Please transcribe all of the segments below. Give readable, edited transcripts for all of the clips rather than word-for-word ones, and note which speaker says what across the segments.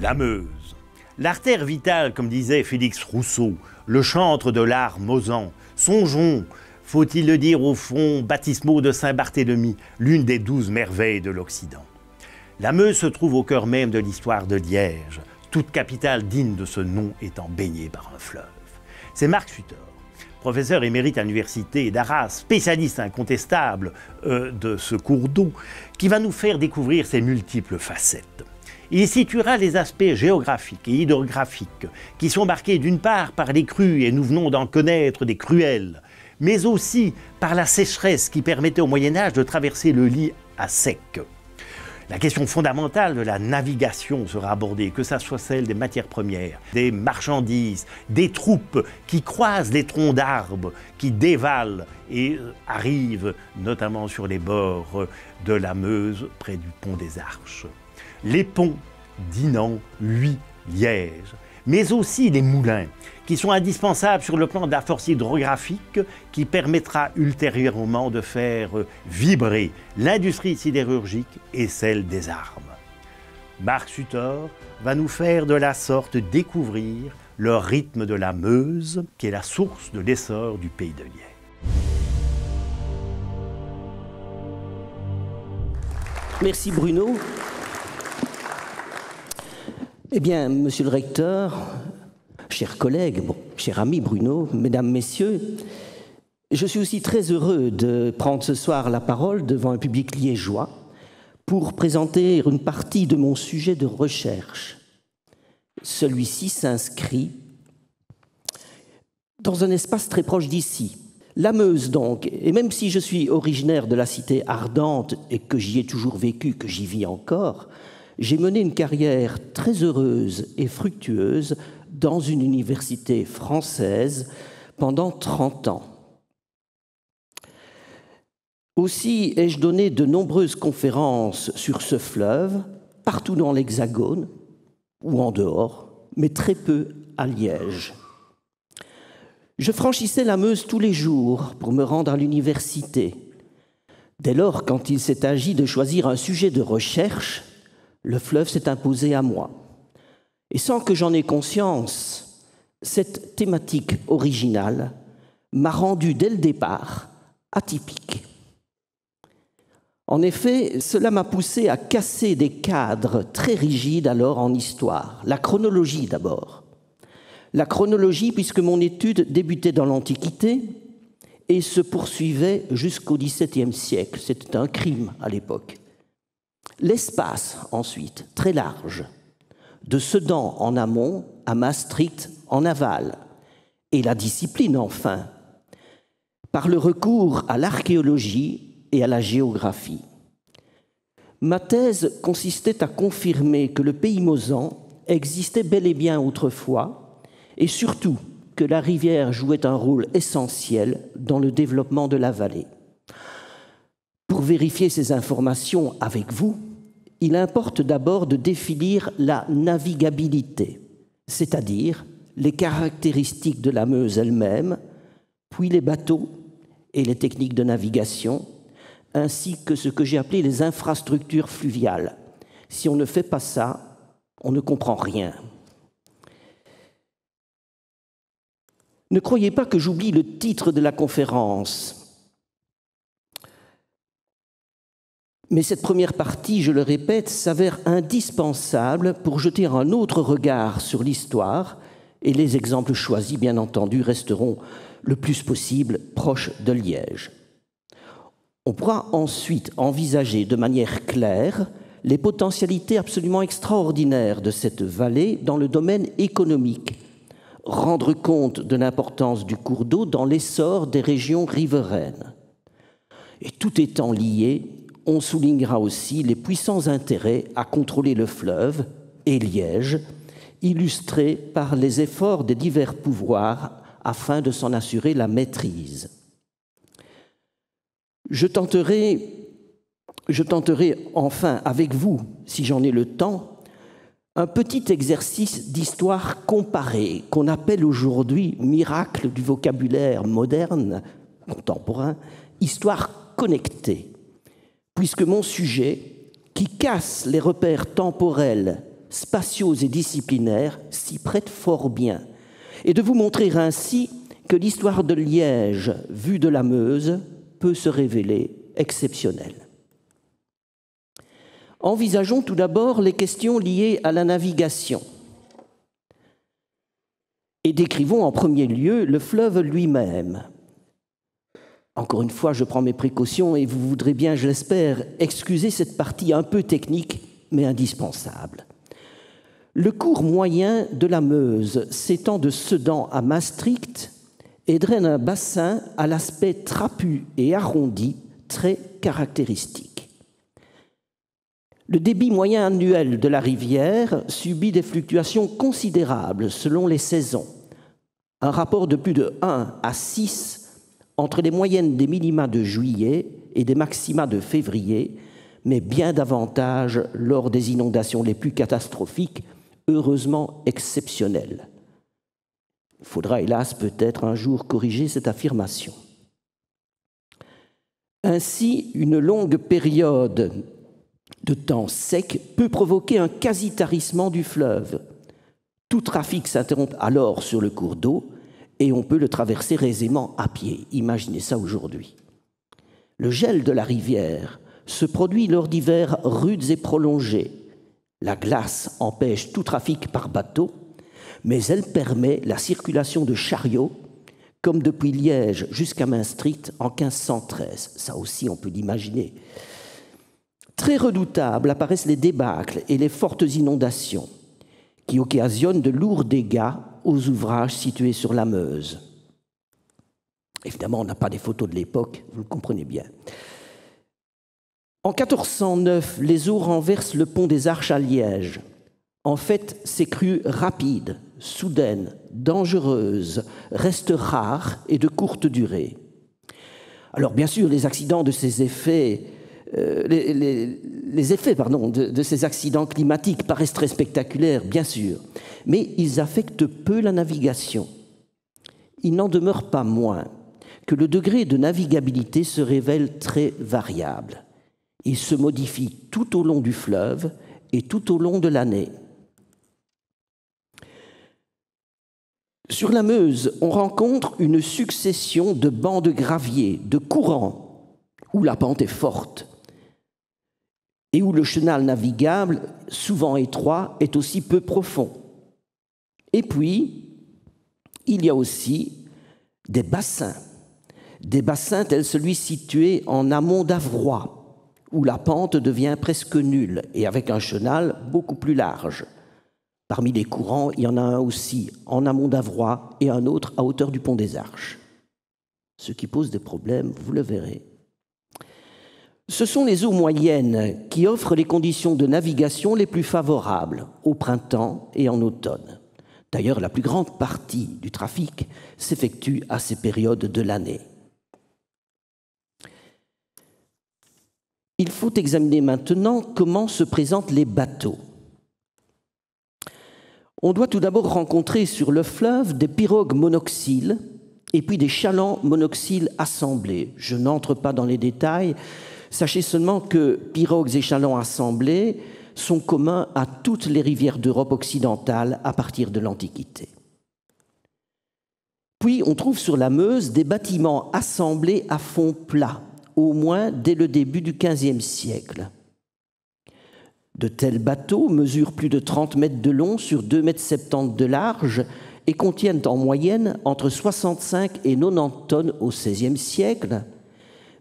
Speaker 1: La Meuse. L'artère vitale, comme disait Félix Rousseau, le chantre de l'art mosant. Songeons, faut-il le dire au fond, baptismaux de Saint-Barthélemy, l'une des 12 merveilles de l'Occident. La Meuse se trouve au cœur même de l'histoire de Liège, toute capitale digne de ce nom étant baignée par un fleuve. C'est Marc Sutor, professeur émérite à l'université d'Arras, spécialiste incontestable de ce cours d'eau, qui va nous faire découvrir ses multiples facettes. Il situera les aspects géographiques et hydrographiques qui sont marqués d'une part par les crues, et nous venons d'en connaître des cruelles, mais aussi par la sécheresse qui permettait au Moyen-Âge de traverser le Lys à sec. La question fondamentale de la navigation sera abordée, que ce soit celle des matières premières, des marchandises, des troupes qui croisent les troncs d'arbres, qui dévalent et arrivent notamment sur les bords de la Meuse, près du pont des Arches. Les ponts, Dinan, Huy, Liège, mais aussi les moulins, qui sont indispensables sur le plan de la force hydrographique qui permettra ultérieurement de faire vibrer l'industrie sidérurgique et celle des armes. Marc Sutor va nous faire de la sorte découvrir le rythme de la Meuse, qui est la source de l'essor du pays de Liège.
Speaker 2: Merci Bruno. Eh bien, monsieur le recteur, chers collègues, cher ami Bruno, mesdames, messieurs, je suis aussi très heureux de prendre ce soir la parole devant un public liégeois pour présenter une partie de mon sujet de recherche. Celui-ci s'inscrit dans un espace très proche d'ici. La Meuse donc, et même si je suis originaire de la cité ardente et que j'y ai toujours vécu, que j'y vis encore, j'ai mené une carrière très heureuse et fructueuse dans une université française pendant 30 ans. Aussi ai-je donné de nombreuses conférences sur ce fleuve, partout dans l'Hexagone ou en dehors, mais très peu à Liège. Je franchissais la Meuse tous les jours pour me rendre à l'université. Dès lors, quand il s'est agi de choisir un sujet de recherche, le fleuve s'est imposé à moi. Et sans que j'en aie conscience, cette thématique originale m'a rendu dès le départ atypique. En effet, cela m'a poussé à casser des cadres très rigides alors en histoire. La chronologie d'abord. La chronologie puisque mon étude débutait dans l'Antiquité et se poursuivait jusqu'au XVIIe siècle. C'était un crime à l'époque. L'espace, ensuite, très large, de Sedan en amont à Maastricht en aval, et la discipline, enfin, par le recours à l'archéologie et à la géographie. Ma thèse consistait à confirmer que le pays mosan existait bel et bien autrefois, et surtout que la rivière jouait un rôle essentiel dans le développement de la vallée. Pour vérifier ces informations avec vous, il importe d'abord de définir la navigabilité, c'est-à-dire les caractéristiques de la Meuse elle-même, puis les bateaux et les techniques de navigation, ainsi que ce que j'ai appelé les infrastructures fluviales. Si on ne fait pas ça, on ne comprend rien. Ne croyez pas que j'oublie le titre de la conférence. Mais cette première partie, je le répète, s'avère indispensable pour jeter un autre regard sur l'histoire, et les exemples choisis, bien entendu, resteront le plus possible proches de Liège. On pourra ensuite envisager de manière claire les potentialités absolument extraordinaires de cette vallée dans le domaine économique, rendre compte de l'importance du cours d'eau dans l'essor des régions riveraines. Et tout étant lié, on soulignera aussi les puissants intérêts à contrôler le fleuve et Liège, illustrés par les efforts des divers pouvoirs afin de s'en assurer la maîtrise. Je tenterai enfin avec vous, si j'en ai le temps, un petit exercice d'histoire comparée qu'on appelle aujourd'hui, miracle du vocabulaire moderne, contemporain, histoire connectée. Puisque mon sujet, qui casse les repères temporels spatiaux et disciplinaires s'y prêtent fort bien, et de vous montrer ainsi que l'histoire de Liège, vue de la Meuse, peut se révéler exceptionnelle. Envisageons tout d'abord les questions liées à la navigation. Et décrivons en premier lieu le fleuve lui-même. Encore une fois, je prends mes précautions et vous voudrez bien, je l'espère, excuser cette partie un peu technique, mais indispensable. Le cours moyen de la Meuse s'étend de Sedan à Maastricht et draine un bassin à l'aspect trapu et arrondi, très caractéristique. Le débit moyen annuel de la rivière subit des fluctuations considérables selon les saisons. Un rapport de plus de 1 à 6 entre les moyennes des minima de juillet et des maxima de février, mais bien davantage lors des inondations les plus catastrophiques, heureusement exceptionnelles. Il faudra hélas peut-être un jour corriger cette affirmation. Ainsi, une longue période de temps sec peut provoquer un quasi-tarissement du fleuve. Tout trafic s'interrompt alors sur le cours d'eau et on peut le traverser aisément à pied. Imaginez ça aujourd'hui. Le gel de la rivière se produit lors d'hivers rudes et prolongés. La glace empêche tout trafic par bateau, mais elle permet la circulation de chariots, comme depuis Liège jusqu'à Maastricht en 1513. Ça aussi, on peut l'imaginer. Très redoutables apparaissent les débâcles et les fortes inondations qui occasionnent de lourds dégâts aux ouvrages situés sur la Meuse. Évidemment, on n'a pas des photos de l'époque, vous le comprenez bien. En 1409, les eaux renversent le pont des Arches à Liège. En fait, ces crues rapides, soudaines, dangereuses, restent rares et de courte durée. Alors, bien sûr, les accidents de ces effets les effets de ces accidents climatiques paraissent très spectaculaires, bien sûr, mais ils affectent peu la navigation. Il n'en demeure pas moins que le degré de navigabilité se révèle très variable. Il se modifie tout au long du fleuve et tout au long de l'année. Sur la Meuse, on rencontre une succession de bancs de gravier, de courants, où la pente est forte, et où le chenal navigable, souvent étroit, est aussi peu profond. Et puis, il y a aussi des bassins tels celui situé en amont d'Avroy, où la pente devient presque nulle, et avec un chenal beaucoup plus large. Parmi les courants, il y en a un aussi en amont d'Avroy et un autre à hauteur du pont des Arches. Ce qui pose des problèmes, vous le verrez. Ce sont les eaux moyennes qui offrent les conditions de navigation les plus favorables au printemps et en automne. D'ailleurs, la plus grande partie du trafic s'effectue à ces périodes de l'année. Il faut examiner maintenant comment se présentent les bateaux. On doit tout d'abord rencontrer sur le fleuve des pirogues monoxyles et puis des chalands monoxyles assemblés. Je n'entre pas dans les détails. Sachez seulement que pirogues et chalands assemblés sont communs à toutes les rivières d'Europe occidentale à partir de l'Antiquité. Puis on trouve sur la Meuse des bâtiments assemblés à fond plat, au moins dès le début du XVe siècle. De tels bateaux mesurent plus de 30 mètres de long sur 2,70 m de large et contiennent en moyenne entre 65 et 90 tonnes au XVIe siècle,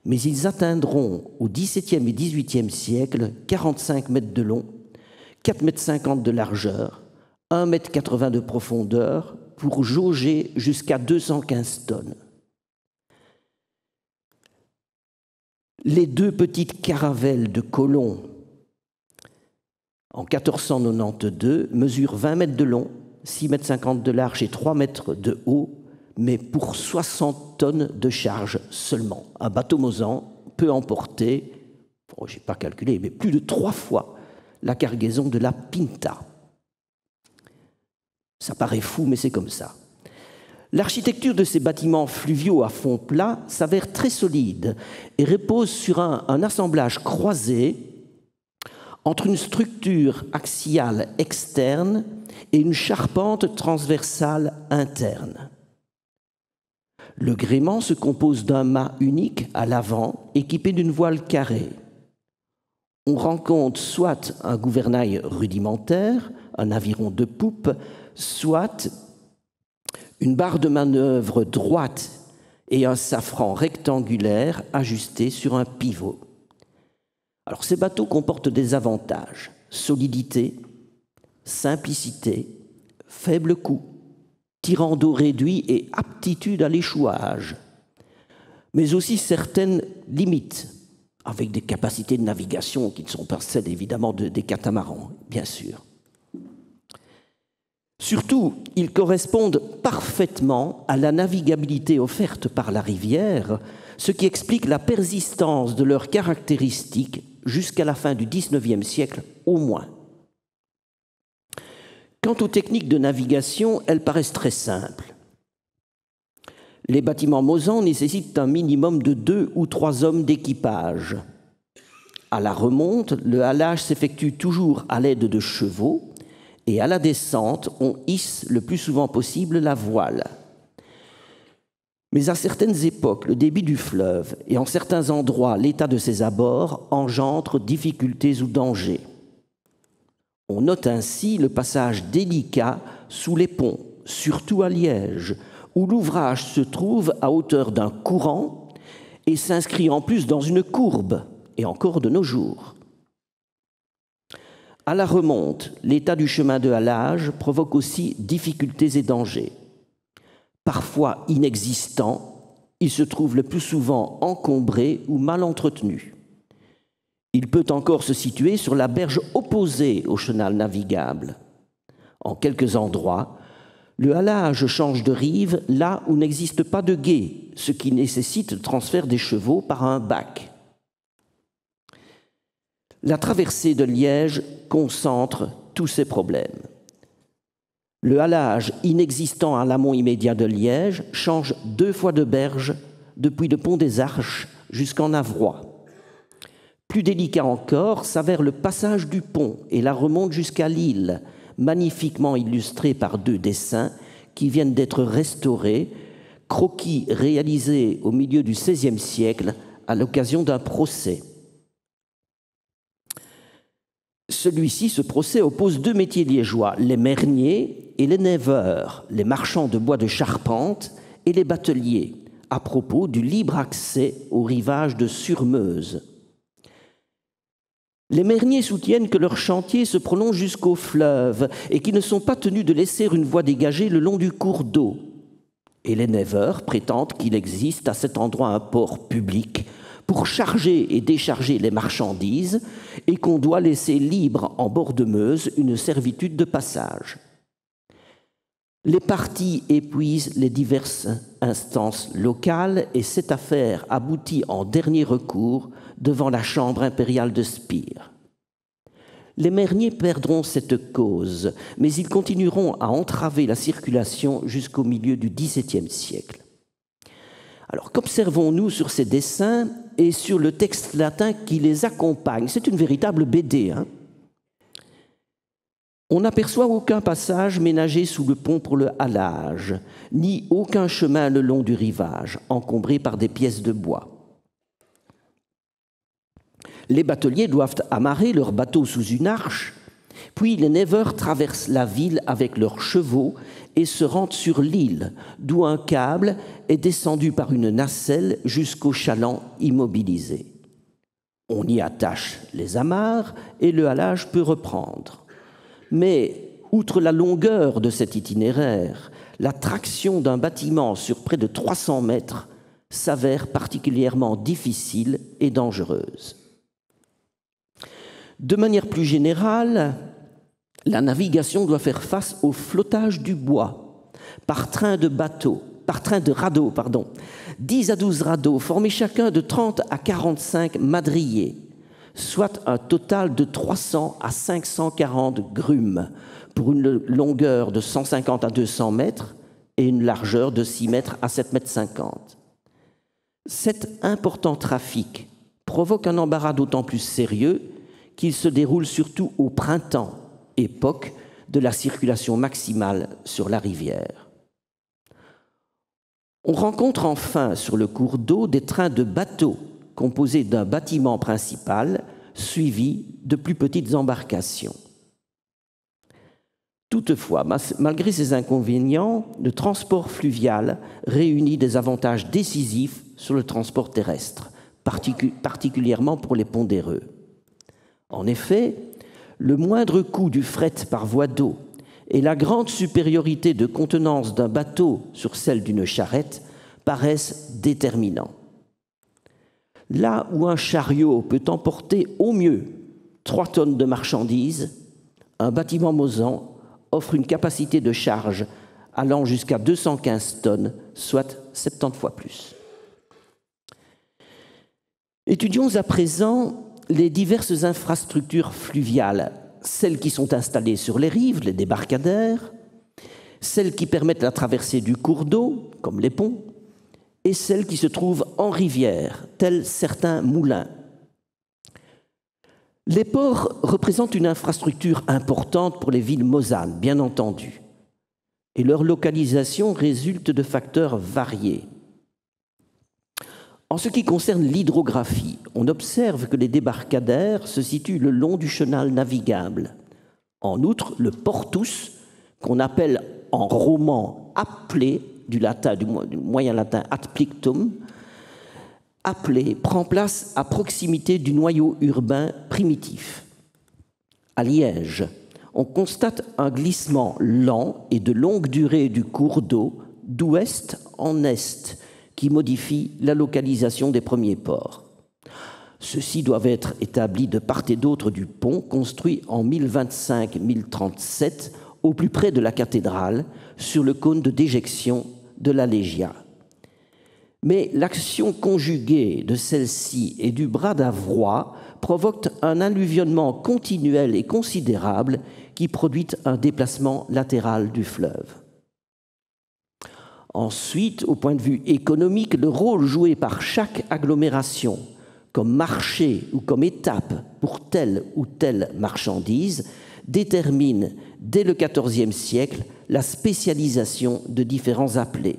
Speaker 2: mais ils atteindront au XVIIe et XVIIIe siècle 45 mètres de long, 4,50 m de largeur, 1,80 m de profondeur pour jauger jusqu'à 215 tonnes. Les deux petites caravelles de Colomb en 1492 mesurent 20 mètres de long, 6,50 m de large et 3 mètres de haut, mais pour 60 tonnes de charge seulement. Un bateau mosan peut emporter, je n'ai pas calculé, mais plus de 3 fois la cargaison de la Pinta. Ça paraît fou, mais c'est comme ça. L'architecture de ces bâtiments fluviaux à fond plat s'avère très solide et repose sur un assemblage croisé entre une structure axiale externe et une charpente transversale interne. Le gréement se compose d'un mât unique à l'avant, équipé d'une voile carrée. On rencontre soit un gouvernail rudimentaire, un aviron de poupe, soit une barre de manœuvre droite et un safran rectangulaire ajusté sur un pivot. Alors, ces bateaux comportent des avantages: solidité, simplicité, faible coût, tirant d'eau réduit et aptitude à l'échouage, mais aussi certaines limites, avec des capacités de navigation qui ne sont pas celles évidemment des catamarans, bien sûr. Surtout, ils correspondent parfaitement à la navigabilité offerte par la rivière, ce qui explique la persistance de leurs caractéristiques jusqu'à la fin du XIXe siècle au moins. Quant aux techniques de navigation, elles paraissent très simples. Les bâtiments mosans nécessitent un minimum de 2 ou 3 hommes d'équipage. À la remonte, le halage s'effectue toujours à l'aide de chevaux, et à la descente, on hisse le plus souvent possible la voile. Mais à certaines époques, le débit du fleuve et en certains endroits, l'état de ses abords engendre difficultés ou dangers. On note ainsi le passage délicat sous les ponts, surtout à Liège, où l'ouvrage se trouve à hauteur d'un courant et s'inscrit en plus dans une courbe, et encore de nos jours. À la remonte, l'état du chemin de halage provoque aussi difficultés et dangers. Parfois inexistant, il se trouve le plus souvent encombré ou mal entretenu. Il peut encore se situer sur la berge opposée au chenal navigable. En quelques endroits, le halage change de rive là où n'existe pas de gué, ce qui nécessite le transfert des chevaux par un bac. La traversée de Liège concentre tous ces problèmes. Le halage inexistant à l'amont immédiat de Liège change 2 fois de berge depuis le pont des Arches jusqu'en Avroy. Plus délicat encore s'avère le passage du pont et la remonte jusqu'à l'île, magnifiquement illustré par 2 dessins qui viennent d'être restaurés, croquis réalisés au milieu du XVIe siècle à l'occasion d'un procès. Ce procès oppose 2 métiers liégeois, les merniers et les neveurs, les marchands de bois de charpente et les bateliers, à propos du libre accès au rivage de Surmeuse. Les merniers soutiennent que leur chantier se prolonge jusqu'au fleuve et qu'ils ne sont pas tenus de laisser une voie dégagée le long du cours d'eau. Et les neveurs prétendent qu'il existe à cet endroit un port public pour charger et décharger les marchandises et qu'on doit laisser libre en bord de Meuse une servitude de passage. Les parties épuisent les diverses instances locales et cette affaire aboutit en dernier recours devant la Chambre impériale de Spire. Les merniers perdront cette cause, mais ils continueront à entraver la circulation jusqu'au milieu du XVIIe siècle. Alors, qu'observons-nous sur ces dessins et sur le texte latin qui les accompagne? C'est une véritable BD. On n'aperçoit aucun passage ménagé sous le pont pour le halage, ni aucun chemin le long du rivage, encombré par des pièces de bois. Les bateliers doivent amarrer leur bateau sous une arche, puis les neveurs traversent la ville avec leurs chevaux et se rendent sur l'île, d'où un câble est descendu par une nacelle jusqu'au chaland immobilisé. On y attache les amarres et le halage peut reprendre. Mais, outre la longueur de cet itinéraire, la traction d'un bâtiment sur près de 300 mètres s'avère particulièrement difficile et dangereuse. De manière plus générale, la navigation doit faire face au flottage du bois par train de radeaux. 10 à 12 radeaux formés chacun de 30 à 45 madriers, soit un total de 300 à 540 grumes pour une longueur de 150 à 200 mètres et une largeur de 6 mètres à 7 mètres 50. Cet important trafic provoque un embarras d'autant plus sérieux qu'il se déroule surtout au printemps, époque de la circulation maximale sur la rivière. On rencontre enfin sur le cours d'eau des trains de bateaux composés d'un bâtiment principal suivi de plus petites embarcations. Toutefois, malgré ces inconvénients, le transport fluvial réunit des avantages décisifs sur le transport terrestre, particulièrement pour les pondéreux. En effet, le moindre coût du fret par voie d'eau et la grande supériorité de contenance d'un bateau sur celle d'une charrette paraissent déterminants. Là où un chariot peut emporter au mieux 3 tonnes de marchandises, un bâtiment mosan offre une capacité de charge allant jusqu'à 215 tonnes, soit 70 fois plus. Étudions à présent les diverses infrastructures fluviales, celles qui sont installées sur les rives, les débarcadères, celles qui permettent la traversée du cours d'eau, comme les ponts, et celles qui se trouvent en rivière, tels certains moulins. Les ports représentent une infrastructure importante pour les villes mosanes, bien entendu, et leur localisation résulte de facteurs variés. En ce qui concerne l'hydrographie, on observe que les débarcadères se situent le long du chenal navigable. En outre, le portus, qu'on appelle en roman appelé, du moyen latin ad plictum, appelé, prend place à proximité du noyau urbain primitif. À Liège, on constate un glissement lent et de longue durée du cours d'eau d'ouest en est, qui modifie la localisation des premiers ports. Ceux-ci doivent être établis de part et d'autre du pont construit en 1025-1037 au plus près de la cathédrale, sur le cône de déjection de la Légia. Mais l'action conjuguée de celle-ci et du bras d'Avroy provoque un alluvionnement continuel et considérable qui produit un déplacement latéral du fleuve. Ensuite, au point de vue économique, le rôle joué par chaque agglomération, comme marché ou comme étape pour telle ou telle marchandise, détermine dès le XIVe siècle la spécialisation de différents appelés.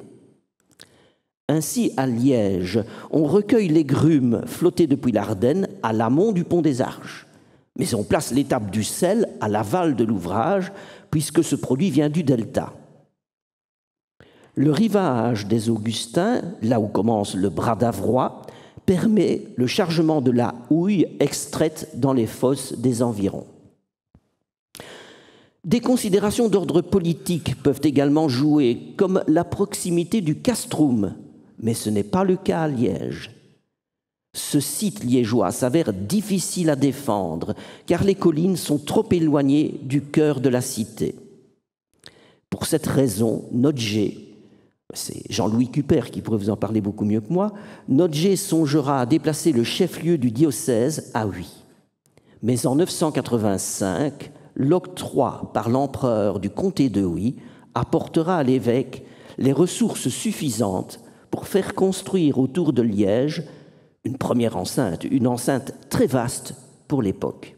Speaker 2: Ainsi, à Liège, on recueille les grumes flottées depuis l'Ardenne à l'amont du pont des Arches, mais on place l'étape du sel à l'aval de l'ouvrage, puisque ce produit vient du delta. Le rivage des Augustins, là où commence le bras d'Avroy, permet le chargement de la houille extraite dans les fosses des environs. Des considérations d'ordre politique peuvent également jouer, comme la proximité du castrum, mais ce n'est pas le cas à Liège. Ce site liégeois s'avère difficile à défendre, car les collines sont trop éloignées du cœur de la cité. Pour cette raison, Notger, c'est Jean-Louis Cuper qui pourrait vous en parler beaucoup mieux que moi, Notger songera à déplacer le chef-lieu du diocèse à Huy. Mais en 985, l'octroi par l'empereur du comté de Huy apportera à l'évêque les ressources suffisantes pour faire construire autour de Liège une première enceinte, une enceinte très vaste pour l'époque.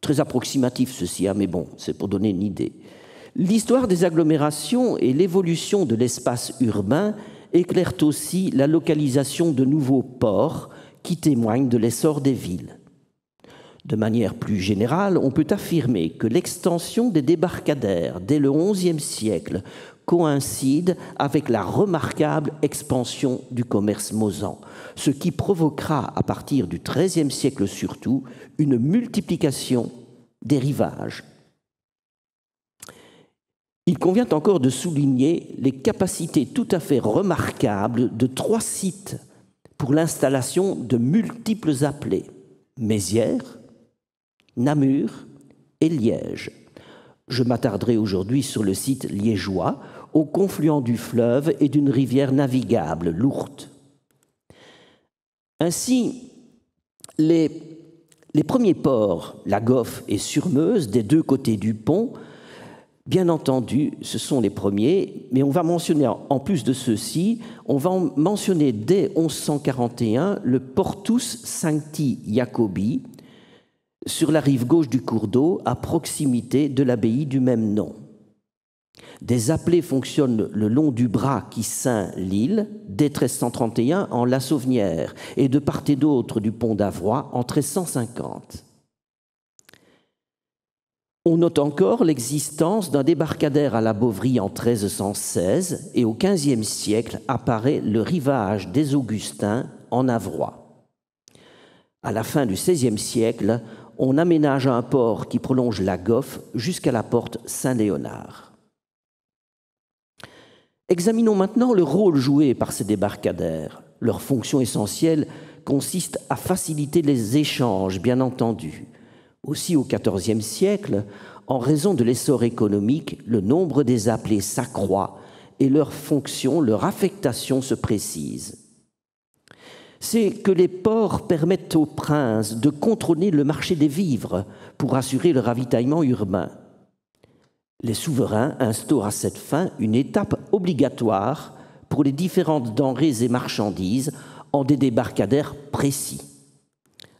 Speaker 2: Très approximatif ceci, mais bon, c'est pour donner une idée. L'histoire des agglomérations et l'évolution de l'espace urbain éclairent aussi la localisation de nouveaux ports qui témoignent de l'essor des villes. De manière plus générale, on peut affirmer que l'extension des débarcadères dès le XIe siècle coïncide avec la remarquable expansion du commerce mosan, ce qui provoquera à partir du XIIIe siècle surtout une multiplication des rivages. Il convient encore de souligner les capacités tout à fait remarquables de 3 sites pour l'installation de multiples appelés: Mézières, Namur et Liège. Je m'attarderai aujourd'hui sur le site liégeois, au confluent du fleuve et d'une rivière navigable, l'Ourthe. Ainsi, les premiers ports, La Goffe et Surmeuse, des 2 côtés du pont, Bien entendu, ce sont les premiers, mais on va mentionner, en plus de ceux-ci, on va mentionner dès 1141 le Portus Sancti Jacobi, sur la rive gauche du cours d'eau, à proximité de l'abbaye du même nom. Des appelés fonctionnent le long du bras qui ceint l'île, dès 1331 en La Sauvenière, et de part et d'autre du pont d'Avroy en 1350. On note encore l'existence d'un débarcadère à la Bovry en 1316 et au XVe siècle apparaît le rivage des Augustins en Avroy. À la fin du XVIe siècle, on aménage un port qui prolonge la Goffe jusqu'à la porte Saint-Léonard. Examinons maintenant le rôle joué par ces débarcadères. Leur fonction essentielle consiste à faciliter les échanges, bien entendu. Aussi au XIVe siècle, en raison de l'essor économique, le nombre des appelés s'accroît et leur fonction, leur affectation se précise. C'est que les ports permettent aux princes de contrôler le marché des vivres pour assurer le ravitaillement urbain. Les souverains instaurent à cette fin une étape obligatoire pour les différentes denrées et marchandises en des débarcadères précis.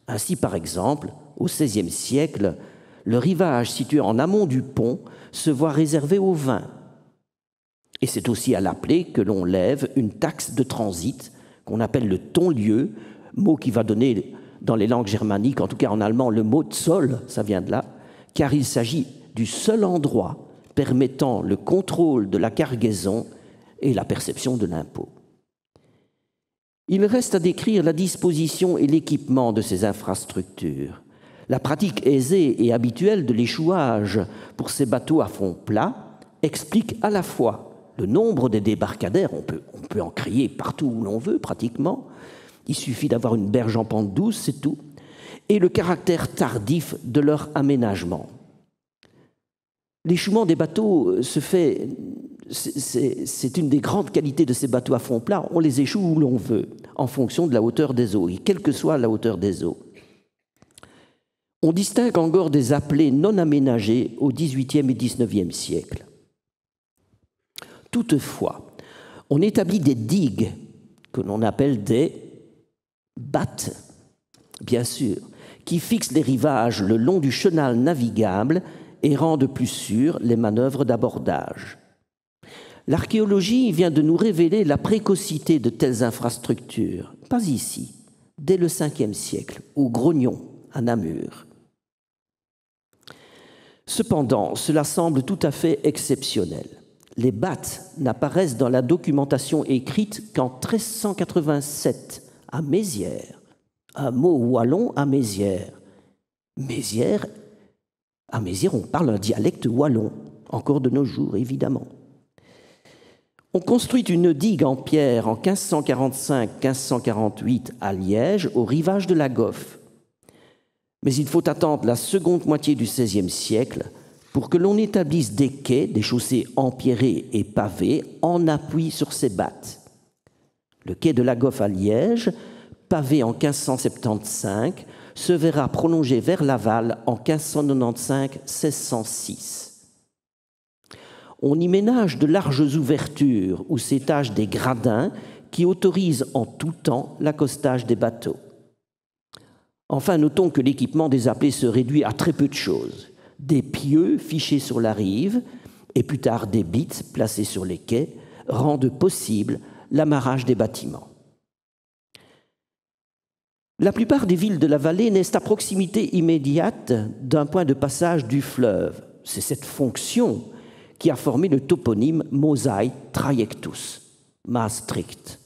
Speaker 2: Ainsi, par exemple, au XVIe siècle, le rivage situé en amont du pont se voit réservé au vin. Et c'est aussi à l'appelé que l'on lève une taxe de transit qu'on appelle le ton-lieu, mot qui va donner dans les langues germaniques, en tout cas en allemand, le mot Zoll, ça vient de là, car il s'agit du seul endroit permettant le contrôle de la cargaison et la perception de l'impôt. Il reste à décrire la disposition et l'équipement de ces infrastructures. La pratique aisée et habituelle de l'échouage pour ces bateaux à fond plat explique à la fois le nombre des débarcadères, on peut en créer partout où l'on veut pratiquement, il suffit d'avoir une berge en pente douce, c'est tout, et le caractère tardif de leur aménagement. L'échouement des bateaux se fait, c'est une des grandes qualités de ces bateaux à fond plat, on les échoue où l'on veut, en fonction de la hauteur des eaux, et quelle que soit la hauteur des eaux. On distingue encore des appelés non aménagés au XVIIIe et XIXe siècle. Toutefois, on établit des digues que l'on appelle des battes, bien sûr, qui fixent les rivages le long du chenal navigable et rendent plus sûres les manœuvres d'abordage. L'archéologie vient de nous révéler la précocité de telles infrastructures, pas ici, dès le Ve siècle, au Grognon, à Namur. Cependant, cela semble tout à fait exceptionnel. Les battes n'apparaissent dans la documentation écrite qu'en 1387, à Mézières. Un mot wallon à Mézières. Mézières, à Mézières, on parle un dialecte wallon, encore de nos jours, évidemment. On construit une digue en pierre en 1545-1548 à Liège, au rivage de la Goffe. Mais il faut attendre la seconde moitié du XVIe siècle pour que l'on établisse des quais, des chaussées empierrées et pavées en appui sur ces battes. Le quai de la Goffe à Liège, pavé en 1575, se verra prolongé vers Laval en 1595-1606. On y ménage de larges ouvertures où s'étagent des gradins qui autorisent en tout temps l'accostage des bateaux. Enfin, notons que l'équipement des appelés se réduit à très peu de choses. Des pieux fichés sur la rive et plus tard des bites placées sur les quais rendent possible l'amarrage des bâtiments. La plupart des villes de la vallée naissent à proximité immédiate d'un point de passage du fleuve. C'est cette fonction qui a formé le toponyme Mosae Traiectus, Maastricht.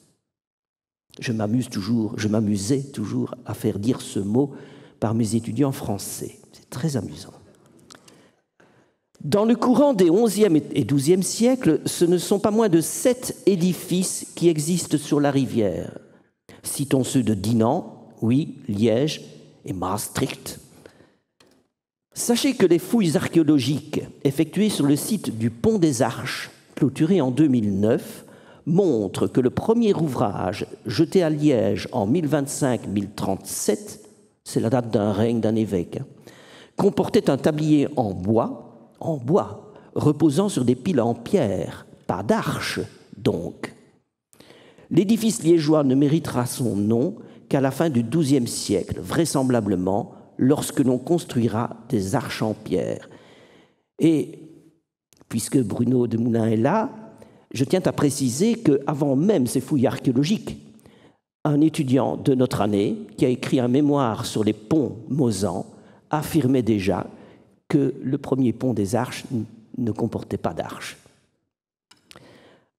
Speaker 2: Je m'amusais toujours à faire dire ce mot par mes étudiants français. C'est très amusant. Dans le courant des XIe et XIIe siècles, ce ne sont pas moins de 7 édifices qui existent sur la rivière. Citons ceux de Dinan, oui, Liège et Maastricht. Sachez que les fouilles archéologiques effectuées sur le site du Pont des Arches, clôturé en 2009, montrent que le premier ouvrage jeté à Liège en 1025-1037, c'est la date d'un règne d'un évêque, comportait un tablier en bois, reposant sur des piles en pierre, pas d'arches donc. L'édifice liégeois ne méritera son nom qu'à la fin du XIIe siècle, vraisemblablement lorsque l'on construira des arches en pierre. Et puisque Bruno Demoulin est là, je tiens à préciser qu'avant même ces fouilles archéologiques, un étudiant de notre année, qui a écrit un mémoire sur les ponts mosans, affirmait déjà que le premier pont des Arches ne comportait pas d'arches.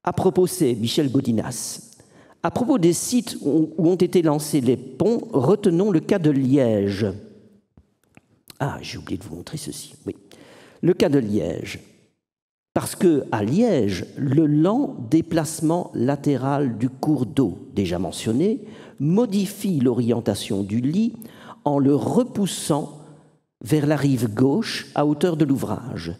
Speaker 2: À propos, c'est Michel Godinas. À propos des sites où ont été lancés les ponts, retenons le cas de Liège. Ah, j'ai oublié de vous montrer ceci. Oui, le cas de Liège. Parce qu'à Liège, le lent déplacement latéral du cours d'eau, déjà mentionné, modifie l'orientation du lit en le repoussant vers la rive gauche à hauteur de l'ouvrage.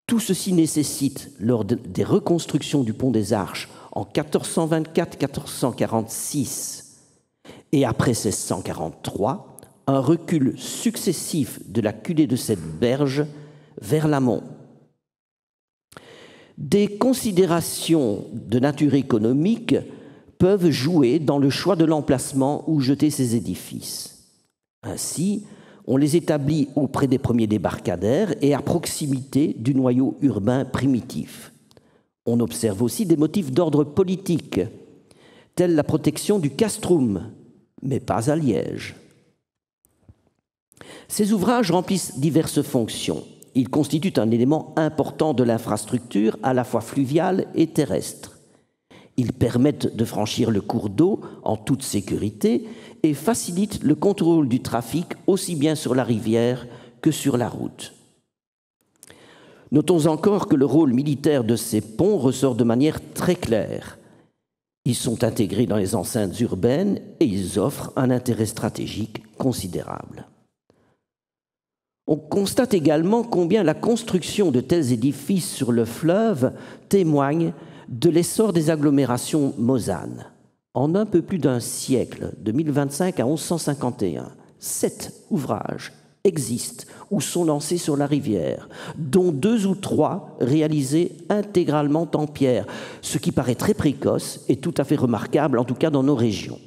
Speaker 2: Tout ceci nécessite, lors des reconstructions du pont des Arches en 1424-1446 et après 1643, un recul successif de la culée de cette berge vers l'amont. Des considérations de nature économique peuvent jouer dans le choix de l'emplacement où jeter ces édifices. Ainsi, on les établit auprès des premiers débarcadères et à proximité du noyau urbain primitif. On observe aussi des motifs d'ordre politique, tels la protection du castrum, mais pas à Liège. Ces ouvrages remplissent diverses fonctions. Ils constituent un élément important de l'infrastructure, à la fois fluviale et terrestre. Ils permettent de franchir le cours d'eau en toute sécurité et facilitent le contrôle du trafic aussi bien sur la rivière que sur la route. Notons encore que le rôle militaire de ces ponts ressort de manière très claire. Ils sont intégrés dans les enceintes urbaines et ils offrent un intérêt stratégique considérable. On constate également combien la construction de tels édifices sur le fleuve témoigne de l'essor des agglomérations mosanes. En un peu plus d'un siècle, de 1025 à 1151, 7 ouvrages existent ou sont lancés sur la rivière, dont 2 ou 3 réalisés intégralement en pierre, ce qui paraît très précoce et tout à fait remarquable, en tout cas dans nos régions.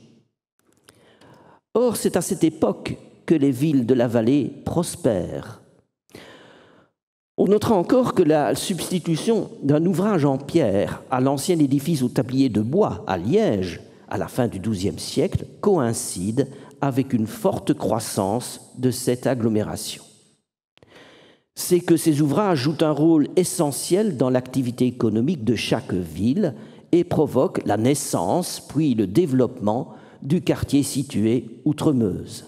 Speaker 2: Or, c'est à cette époque que les villes de la vallée prospèrent. On notera encore que la substitution d'un ouvrage en pierre à l'ancien édifice au tablier de bois à Liège, à la fin du XIIe siècle, coïncide avec une forte croissance de cette agglomération. C'est que ces ouvrages jouent un rôle essentiel dans l'activité économique de chaque ville et provoquent la naissance, puis le développement du quartier situé outre-Meuse.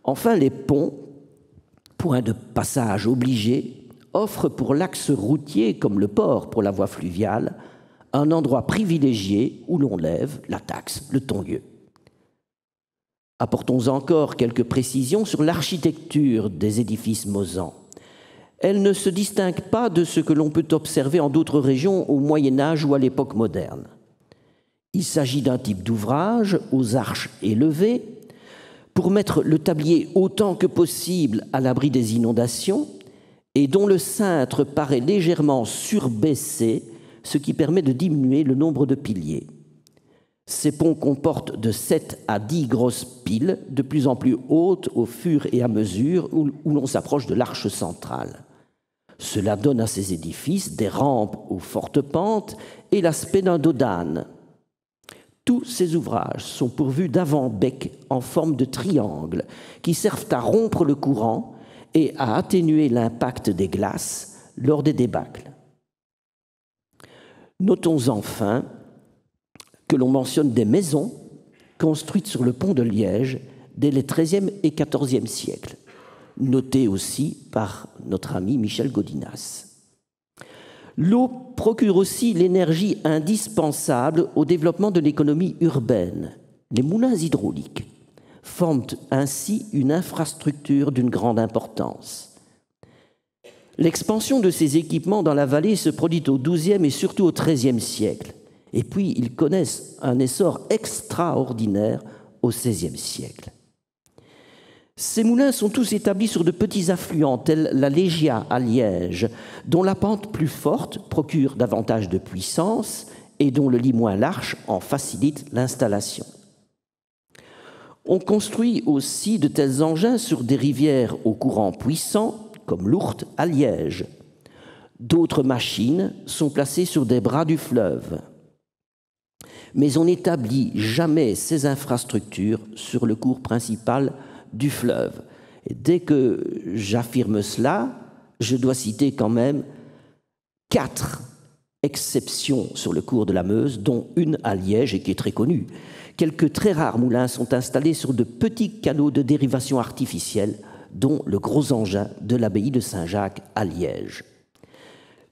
Speaker 2: Enfin, les ponts, points de passage obligés, offrent pour l'axe routier, comme le port pour la voie fluviale, un endroit privilégié où l'on lève la taxe, le ton-lieu. Apportons encore quelques précisions sur l'architecture des édifices mosans. Elle ne se distingue pas de ce que l'on peut observer en d'autres régions au Moyen-Âge ou à l'époque moderne. Il s'agit d'un type d'ouvrage aux arches élevées, pour mettre le tablier autant que possible à l'abri des inondations et dont le cintre paraît légèrement surbaissé, ce qui permet de diminuer le nombre de piliers. Ces ponts comportent de 7 à 10 grosses piles, de plus en plus hautes au fur et à mesure où l'on s'approche de l'arche centrale. Cela donne à ces édifices des rampes aux fortes pentes et l'aspect d'un dos d'âne. Tous ces ouvrages sont pourvus d'avant-becs en forme de triangle qui servent à rompre le courant et à atténuer l'impact des glaces lors des débâcles. Notons enfin que l'on mentionne des maisons construites sur le pont de Liège dès les XIIIe et XIVe siècles, notées aussi par notre ami Michel Godinas. L'eau procure aussi l'énergie indispensable au développement de l'économie urbaine. Les moulins hydrauliques forment ainsi une infrastructure d'une grande importance. L'expansion de ces équipements dans la vallée se produit au XIIe et surtout au XIIIe siècle. Et puis, ils connaissent un essor extraordinaire au XVIe siècle. Ces moulins sont tous établis sur de petits affluents tels la Légia à Liège, dont la pente plus forte procure davantage de puissance et dont le lit moins large en facilite l'installation. On construit aussi de tels engins sur des rivières au courant puissant, comme l'Ourthe à Liège. D'autres machines sont placées sur des bras du fleuve. Mais on n'établit jamais ces infrastructures sur le cours principal du fleuve. Et dès que j'affirme cela, je dois citer quand même 4 exceptions sur le cours de la Meuse, dont une à Liège et qui est très connue. Quelques très rares moulins sont installés sur de petits canaux de dérivation artificielle, dont le gros engin de l'abbaye de Saint-Jacques à Liège.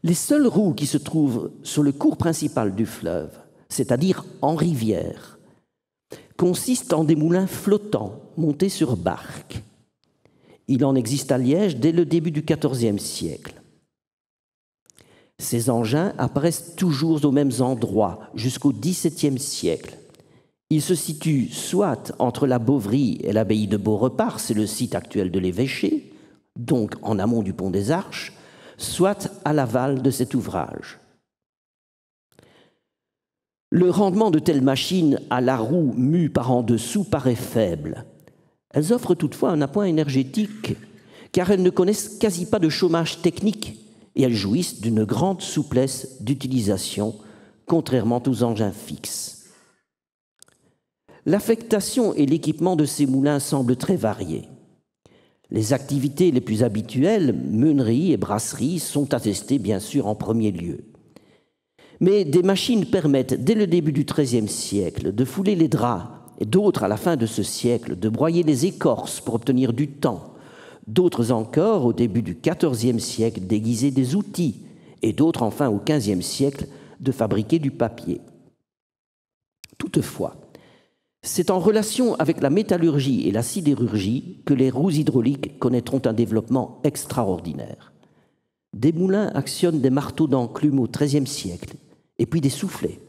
Speaker 2: Les seules roues qui se trouvent sur le cours principal du fleuve, c'est-à-dire en rivière, consistent en des moulins flottants montés sur barque. Il en existe à Liège dès le début du XIVe siècle. Ces engins apparaissent toujours aux mêmes endroits jusqu'au XVIIe siècle. Ils se situent soit entre la Beauvrie et l'abbaye de Beaurepart, c'est le site actuel de l'évêché, donc en amont du pont des Arches, soit à l'aval de cet ouvrage. Le rendement de telles machines à la roue mue par en dessous paraît faible. Elles offrent toutefois un appoint énergétique, car elles ne connaissent quasi pas de chômage technique et elles jouissent d'une grande souplesse d'utilisation, contrairement aux engins fixes. L'affectation et l'équipement de ces moulins semblent très variés. Les activités les plus habituelles, meunerie et brasserie, sont attestées bien sûr en premier lieu. Mais des machines permettent, dès le début du XIIIe siècle, de fouler les draps, et d'autres, à la fin de ce siècle, de broyer les écorces pour obtenir du temps. D'autres encore, au début du XIVe siècle, d'aiguiser des outils, et d'autres, enfin, au XVe siècle, de fabriquer du papier. Toutefois, c'est en relation avec la métallurgie et la sidérurgie que les roues hydrauliques connaîtront un développement extraordinaire. Des moulins actionnent des marteaux d'enclume au XIIIe siècle, et puis des soufflets.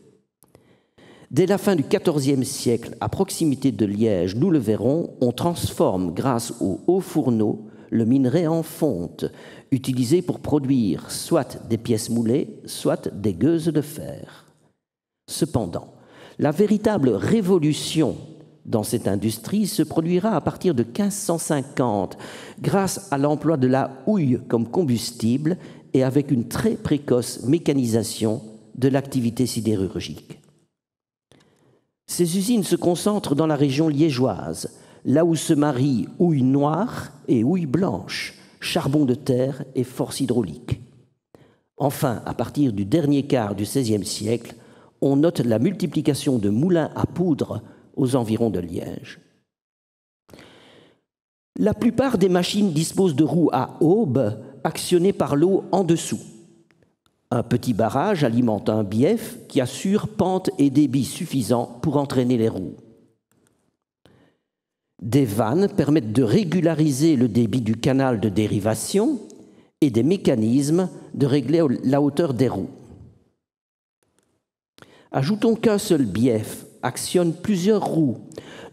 Speaker 2: Dès la fin du XIVe siècle, à proximité de Liège, nous le verrons, on transforme, grâce aux hauts fourneaux, le minerai en fonte, utilisé pour produire soit des pièces moulées, soit des gueuses de fer. Cependant, la véritable révolution dans cette industrie se produira à partir de 1550, grâce à l'emploi de la houille comme combustible et avec une très précoce mécanisation de l'activité sidérurgique. Ces usines se concentrent dans la région liégeoise, là où se marient houille noire et houille blanche, charbon de terre et force hydraulique. Enfin, à partir du dernier quart du XVIe siècle, on note la multiplication de moulins à poudre aux environs de Liège. La plupart des machines disposent de roues à aubes actionnées par l'eau en dessous. Un petit barrage alimente un bief qui assure pente et débit suffisants pour entraîner les roues. Des vannes permettent de régulariser le débit du canal de dérivation et des mécanismes de régler la hauteur des roues. Ajoutons qu'un seul bief actionne plusieurs roues,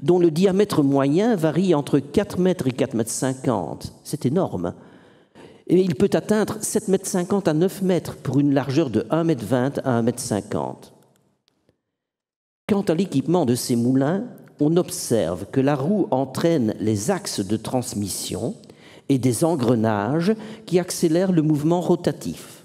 Speaker 2: dont le diamètre moyen varie entre 4 mètres et 4,50 mètres. C'est énorme. Et il peut atteindre 7,50 mètres à 9 mètres pour une largeur de 1,20 mètre à 1,50 mètre. Quant à l'équipement de ces moulins, on observe que la roue entraîne les axes de transmission et des engrenages qui accélèrent le mouvement rotatif.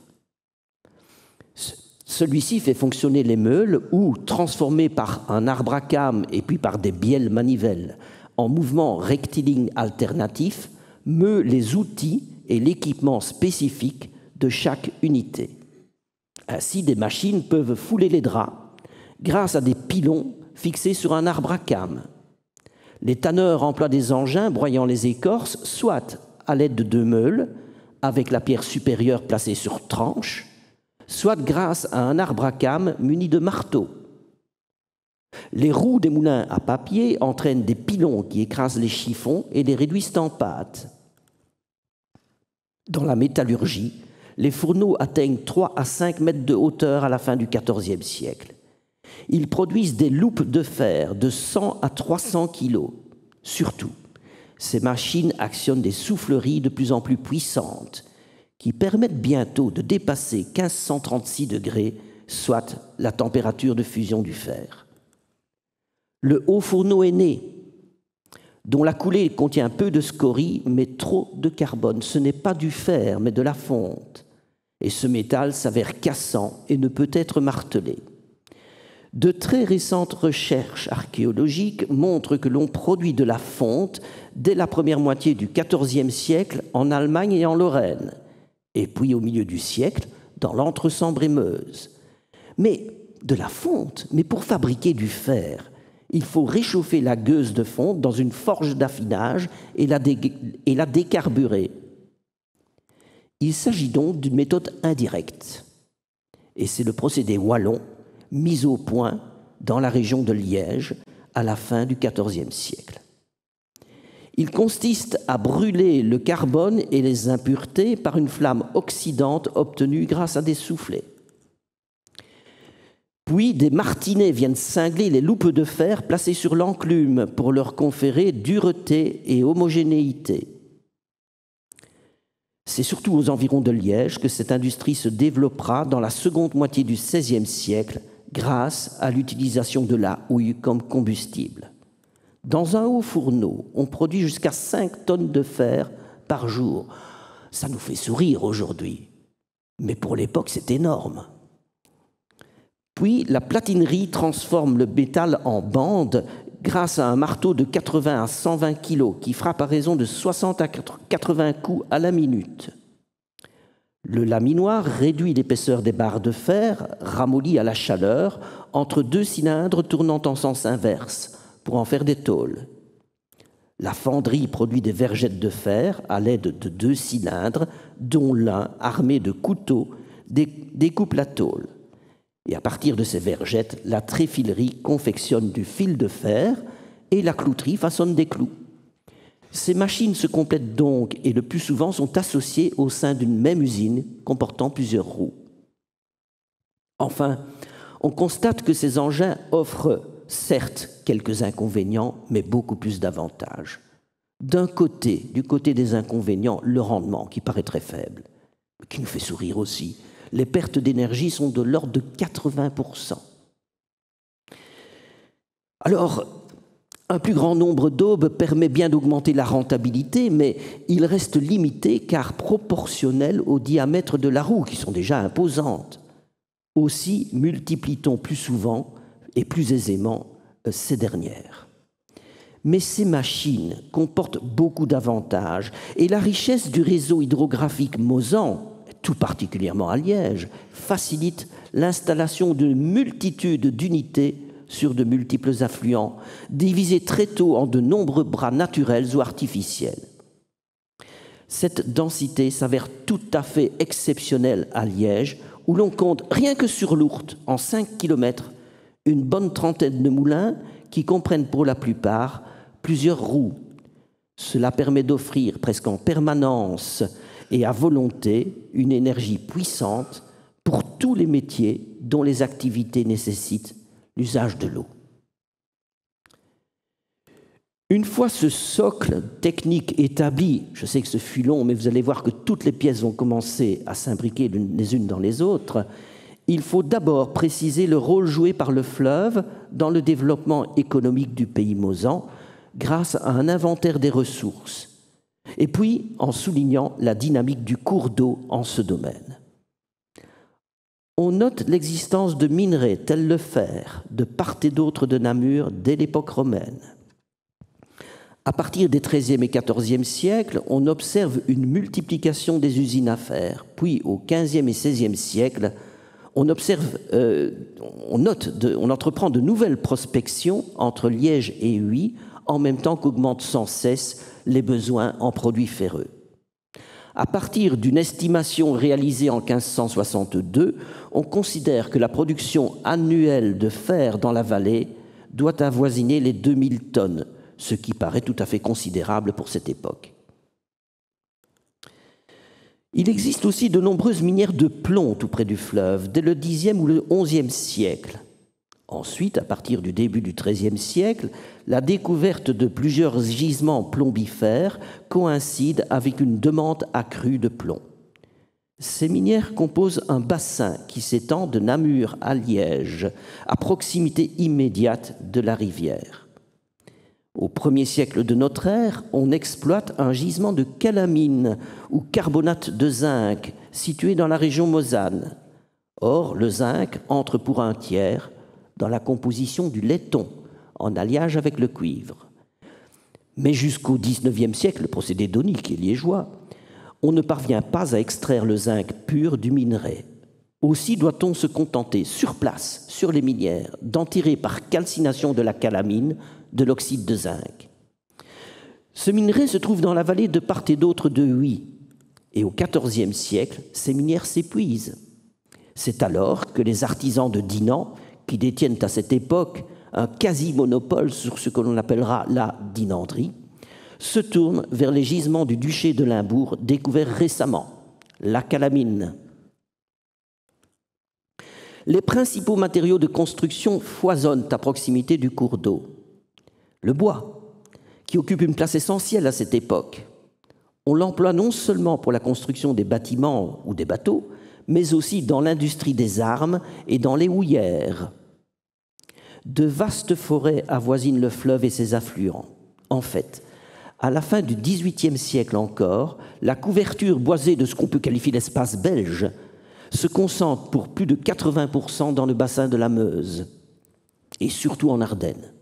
Speaker 2: Celui-ci fait fonctionner les meules ou, transformés par un arbre à cames et puis par des bielles manivelles en mouvement rectiligne alternatif, meut les outils et l'équipement spécifique de chaque unité. Ainsi, des machines peuvent fouler les draps grâce à des pilons fixés sur un arbre à cames. Les tanneurs emploient des engins broyant les écorces, soit à l'aide de 2 meules, avec la pierre supérieure placée sur tranche, soit grâce à un arbre à cames muni de marteaux. Les roues des moulins à papier entraînent des pilons qui écrasent les chiffons et les réduisent en pâte. Dans la métallurgie, les fourneaux atteignent 3 à 5 mètres de hauteur à la fin du XIVe siècle. Ils produisent des loupes de fer de 100 à 300 kilos. Surtout, Ces machines actionnent des souffleries de plus en plus puissantes qui permettent bientôt de dépasser 1536 degrés, soit la température de fusion du fer. Le haut fourneau est né, dont la coulée contient peu de scories mais trop de carbone. Ce n'est pas du fer mais de la fonte. Et ce métal s'avère cassant et ne peut être martelé. De très récentes recherches archéologiques montrent que l'on produit de la fonte dès la première moitié du XIVe siècle en Allemagne et en Lorraine, et puis au milieu du siècle dans l'Entre-Sambre et Meuse. Mais de la fonte, mais pour fabriquer du fer, il faut réchauffer la gueuse de fonte dans une forge d'affinage et la décarburer. Il s'agit donc d'une méthode indirecte, et c'est le procédé wallon mis au point dans la région de Liège à la fin du XIVe siècle. Il consiste à brûler le carbone et les impuretés par une flamme oxydante obtenue grâce à des soufflets. Puis des martinets viennent cingler les loupes de fer placées sur l'enclume pour leur conférer dureté et homogénéité. C'est surtout aux environs de Liège que cette industrie se développera dans la seconde moitié du XVIe siècle grâce à l'utilisation de la houille comme combustible. Dans un haut fourneau, on produit jusqu'à 5 tonnes de fer par jour. Ça nous fait sourire aujourd'hui, mais pour l'époque, c'est énorme. Puis, la platinerie transforme le métal en bande grâce à un marteau de 80 à 120 kg qui frappe à raison de 60 à 80 coups à la minute. Le laminoir réduit l'épaisseur des barres de fer, ramollies à la chaleur, entre 2 cylindres tournant en sens inverse pour en faire des tôles. La fendrie produit des vergettes de fer à l'aide de 2 cylindres, dont l'un, armé de couteaux, découpe la tôle. Et à partir de ces vergettes, la tréfilerie confectionne du fil de fer et la clouterie façonne des clous. Ces machines se complètent donc et le plus souvent sont associées au sein d'une même usine comportant plusieurs roues. Enfin, on constate que ces engins offrent certes quelques inconvénients, mais beaucoup plus d'avantages. D'un côté, du côté des inconvénients, le rendement qui paraît très faible, qui nous fait sourire aussi. Les pertes d'énergie sont de l'ordre de 80%. Alors, un plus grand nombre d'aubes permet bien d'augmenter la rentabilité, mais il reste limité car proportionnel au diamètre de la roue, qui sont déjà imposantes. Aussi multiplie-t-on plus souvent et plus aisément ces dernières. Mais ces machines comportent beaucoup d'avantages et la richesse du réseau hydrographique mosan, tout particulièrement à Liège, facilite l'installation de multitudes d'unités sur de multiples affluents, divisés très tôt en de nombreux bras naturels ou artificiels. Cette densité s'avère tout à fait exceptionnelle à Liège, où l'on compte, rien que sur l'Ourthe, en 5 km, une bonne trentaine de moulins qui comprennent pour la plupart plusieurs roues. Cela permet d'offrir presque en permanence et à volonté une énergie puissante pour tous les métiers dont les activités nécessitent l'usage de l'eau. Une fois ce socle technique établi, je sais que ce fut long, mais vous allez voir que toutes les pièces vont commencer à s'imbriquer les unes dans les autres, il faut d'abord préciser le rôle joué par le fleuve dans le développement économique du pays mosan grâce à un inventaire des ressources, et puis en soulignant la dynamique du cours d'eau en ce domaine. On note l'existence de minerais tels le fer de part et d'autre de Namur dès l'époque romaine. À partir des XIIIe et XIVe siècles, on observe une multiplication des usines à fer. Puis au XVe et XVIe siècle, on entreprend de nouvelles prospections entre Liège et Huy, en même temps qu'augmentent sans cesse les besoins en produits ferreux. À partir d'une estimation réalisée en 1562, on considère que la production annuelle de fer dans la vallée doit avoisiner les 2000 tonnes, ce qui paraît tout à fait considérable pour cette époque. Il existe aussi de nombreuses minières de plomb tout près du fleuve, dès le Xe ou le XIe siècle. Ensuite, à partir du début du XIIIe siècle, la découverte de plusieurs gisements plombifères coïncide avec une demande accrue de plomb. Ces minières composent un bassin qui s'étend de Namur à Liège, à proximité immédiate de la rivière. Au 1er siècle de notre ère, on exploite un gisement de calamine ou carbonate de zinc situé dans la région Mosane. Or, le zinc entre pour un tiers dans la composition du laiton, en alliage avec le cuivre. Mais jusqu'au XIXe siècle, le procédé donique est liégeois, on ne parvient pas à extraire le zinc pur du minerai. Aussi doit-on se contenter, sur place, sur les minières, d'en tirer par calcination de la calamine de l'oxyde de zinc. Ce minerai se trouve dans la vallée de part et d'autre de Huy, et au XIVe siècle, ces minières s'épuisent. C'est alors que les artisans de Dinan, qui détiennent à cette époque un quasi-monopole sur ce que l'on appellera la dinanderie, se tournent vers les gisements du duché de Limbourg découverts récemment, la calamine. Les principaux matériaux de construction foisonnent à proximité du cours d'eau. Le bois, qui occupe une place essentielle à cette époque. On l'emploie non seulement pour la construction des bâtiments ou des bateaux, mais aussi dans l'industrie des armes et dans les houillères. De vastes forêts avoisinent le fleuve et ses affluents. En fait, à la fin du XVIIIe siècle encore, la couverture boisée de ce qu'on peut qualifier d'espace belge se concentre pour plus de 80% dans le bassin de la Meuse, et surtout en Ardennes.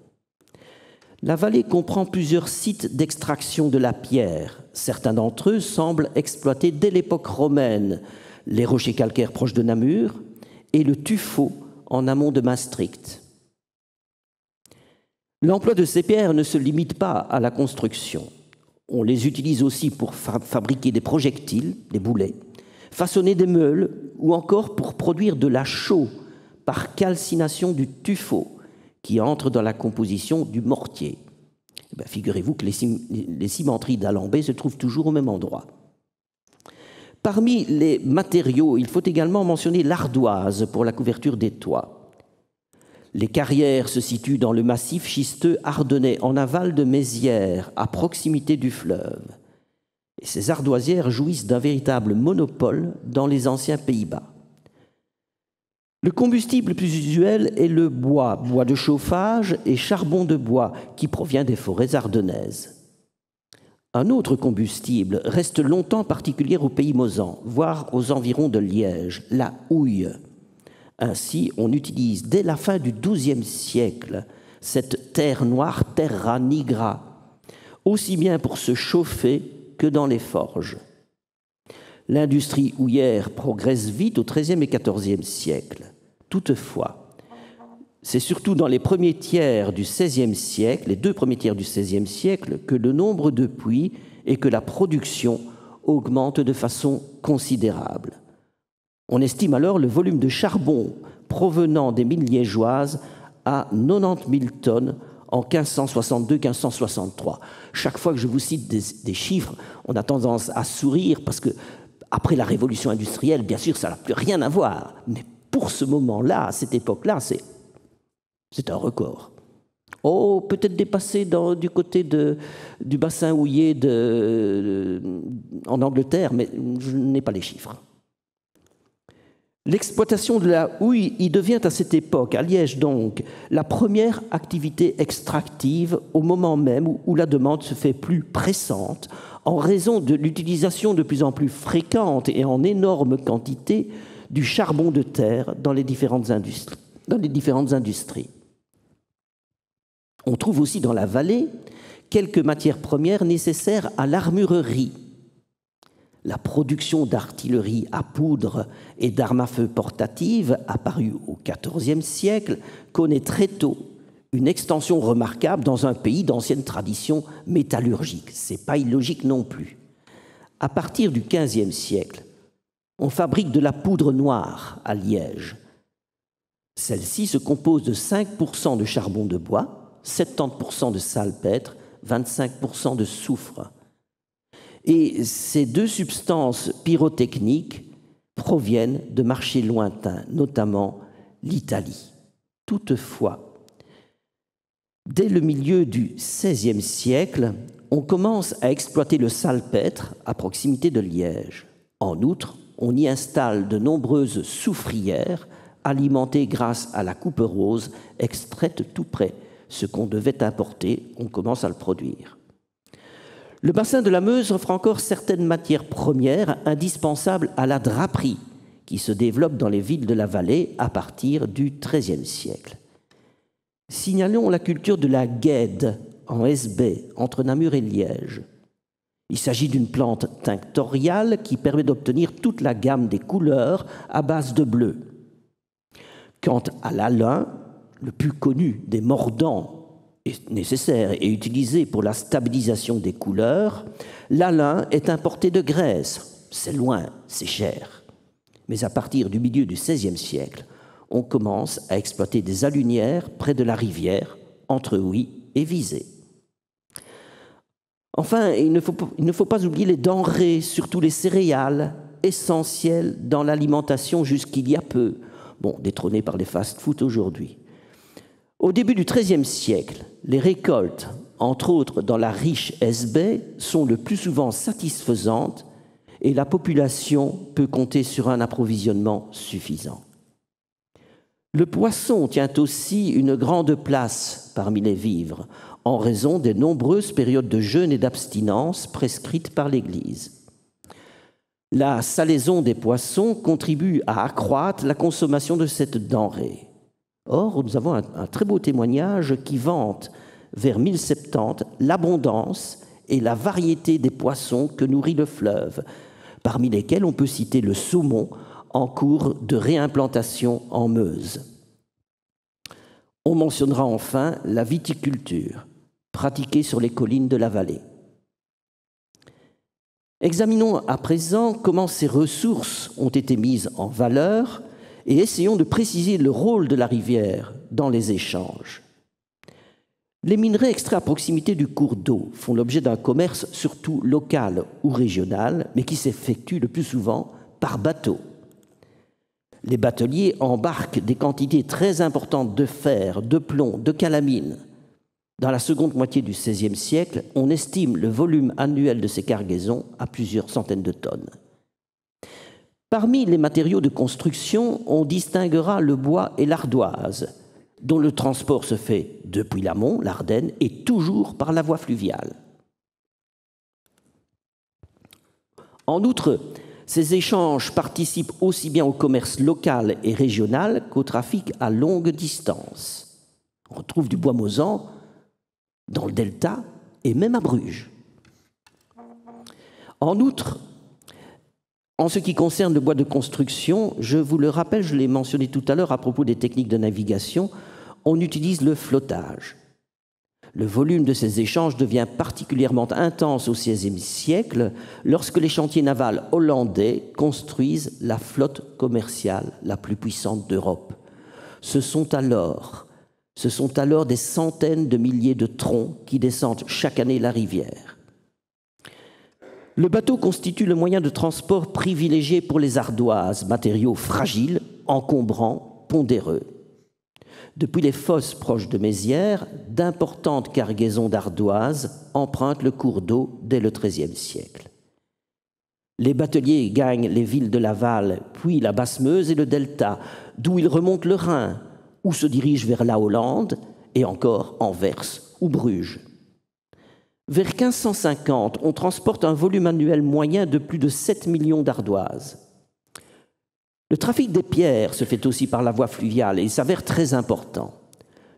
Speaker 2: La vallée comprend plusieurs sites d'extraction de la pierre. Certains d'entre eux semblent exploités dès l'époque romaine, les rochers calcaires proches de Namur et le tuffeau en amont de Maastricht. L'emploi de ces pierres ne se limite pas à la construction. On les utilise aussi pour fabriquer des projectiles, des boulets, façonner des meules ou encore pour produire de la chaux par calcination du tuffeau qui entre dans la composition du mortier. Figurez-vous que les cimenteries d'Alembé se trouvent toujours au même endroit. Parmi les matériaux, il faut également mentionner l'ardoise pour la couverture des toits. Les carrières se situent dans le massif schisteux ardennais, en aval de Mézières, à proximité du fleuve. Et ces ardoisières jouissent d'un véritable monopole dans les anciens Pays-Bas. Le combustible le plus usuel est le bois, bois de chauffage et charbon de bois, qui provient des forêts ardennaises. Un autre combustible reste longtemps particulier au pays mosan, voire aux environs de Liège, la houille. Ainsi, on utilise dès la fin du XIIe siècle cette terre noire, terra nigra, aussi bien pour se chauffer que dans les forges. L'industrie houillère progresse vite au XIIIe et XIVe siècle. Toutefois, c'est surtout dans les premiers tiers du XVIe siècle, les 2 premiers tiers du XVIe siècle, que le nombre de puits et que la production augmentent de façon considérable. On estime alors le volume de charbon provenant des mines liégeoises à 90 000 tonnes en 1562-1563. Chaque fois que je vous cite des chiffres, on a tendance à sourire parce que après la révolution industrielle, bien sûr, ça n'a plus rien à voir. Mais pour ce moment-là, à cette époque-là, c'est un record. Oh, peut-être dépassé du côté du bassin houiller en Angleterre, mais je n'ai pas les chiffres. L'exploitation de la houille y devient à cette époque, à Liège donc, la première activité extractive au moment même où la demande se fait plus pressante en raison de l'utilisation de plus en plus fréquente et en énorme quantité du charbon de terre dans les différentes industries. On trouve aussi dans la vallée quelques matières premières nécessaires à l'armurerie. La production d'artillerie à poudre et d'armes à feu portatives, apparue au XIVe siècle, connaît très tôt une extension remarquable dans un pays d'ancienne tradition métallurgique. Ce n'est pas illogique non plus. À partir du XVe siècle, on fabrique de la poudre noire à Liège. Celle-ci se compose de 5% de charbon de bois, 70% de salpêtre, 25% de soufre. Et ces 2 substances pyrotechniques proviennent de marchés lointains, notamment l'Italie. Toutefois, dès le milieu du XVIe siècle, on commence à exploiter le salpêtre à proximité de Liège. En outre, on y installe de nombreuses soufrières alimentées grâce à la couperose extraite tout près. Ce qu'on devait importer, on commence à le produire. Le bassin de la Meuse offre encore certaines matières premières indispensables à la draperie qui se développe dans les villes de la vallée à partir du XIIIe siècle. Signalons la culture de la guède en Hesbaye, entre Namur et Liège. Il s'agit d'une plante tinctoriale qui permet d'obtenir toute la gamme des couleurs à base de bleu. Quant à l'alun, le plus connu des mordants nécessaire et utilisé pour la stabilisation des couleurs, l'alun est importé de Grèce. C'est loin, c'est cher. Mais à partir du milieu du XVIe siècle, on commence à exploiter des alunières près de la rivière, entre Huy et Visé. Enfin, il ne faut pas oublier les denrées, surtout les céréales, essentielles dans l'alimentation jusqu'il y a peu, détrônées par les fast-foods aujourd'hui. Au début du XIIIe siècle, les récoltes, entre autres dans la riche Hesbaye, sont le plus souvent satisfaisantes et la population peut compter sur un approvisionnement suffisant. Le poisson tient aussi une grande place parmi les vivres, en raison des nombreuses périodes de jeûne et d'abstinence prescrites par l'Église. La salaison des poissons contribue à accroître la consommation de cette denrée. Or, nous avons un très beau témoignage qui vante, vers 1070, l'abondance et la variété des poissons que nourrit le fleuve, parmi lesquels on peut citer le saumon en cours de réimplantation en Meuse. On mentionnera enfin la viticulture, pratiquée sur les collines de la vallée. Examinons à présent comment ces ressources ont été mises en valeur et essayons de préciser le rôle de la rivière dans les échanges. Les minerais extraits à proximité du cours d'eau font l'objet d'un commerce surtout local ou régional, mais qui s'effectue le plus souvent par bateau. Les bateliers embarquent des quantités très importantes de fer, de plomb, de calamine. Dans la seconde moitié du XVIe siècle, on estime le volume annuel de ces cargaisons à plusieurs centaines de tonnes. Parmi les matériaux de construction, on distinguera le bois et l'ardoise, dont le transport se fait depuis l'amont, l'Ardenne, et toujours par la voie fluviale. En outre, ces échanges participent aussi bien au commerce local et régional qu'au trafic à longue distance. On retrouve du bois mosan dans le delta et même à Bruges. En outre, en ce qui concerne le bois de construction, je vous le rappelle, je l'ai mentionné tout à l'heure à propos des techniques de navigation, on utilise le flottage. Le volume de ces échanges devient particulièrement intense au XVIe siècle lorsque les chantiers navals hollandais construisent la flotte commerciale la plus puissante d'Europe. Ce sont alors des centaines de milliers de troncs qui descendent chaque année la rivière. Le bateau constitue le moyen de transport privilégié pour les ardoises, matériaux fragiles, encombrants, pondéreux. Depuis les fosses proches de Mézières, d'importantes cargaisons d'ardoises empruntent le cours d'eau dès le XIIIe siècle. Les bateliers gagnent les villes de Laval, puis la Basse-Meuse et le Delta, d'où ils remontent le Rhin, ou se dirigent vers la Hollande, et encore Anvers ou Bruges. Vers 1550, on transporte un volume annuel moyen de plus de 7 millions d'ardoises. Le trafic des pierres se fait aussi par la voie fluviale et il s'avère très important.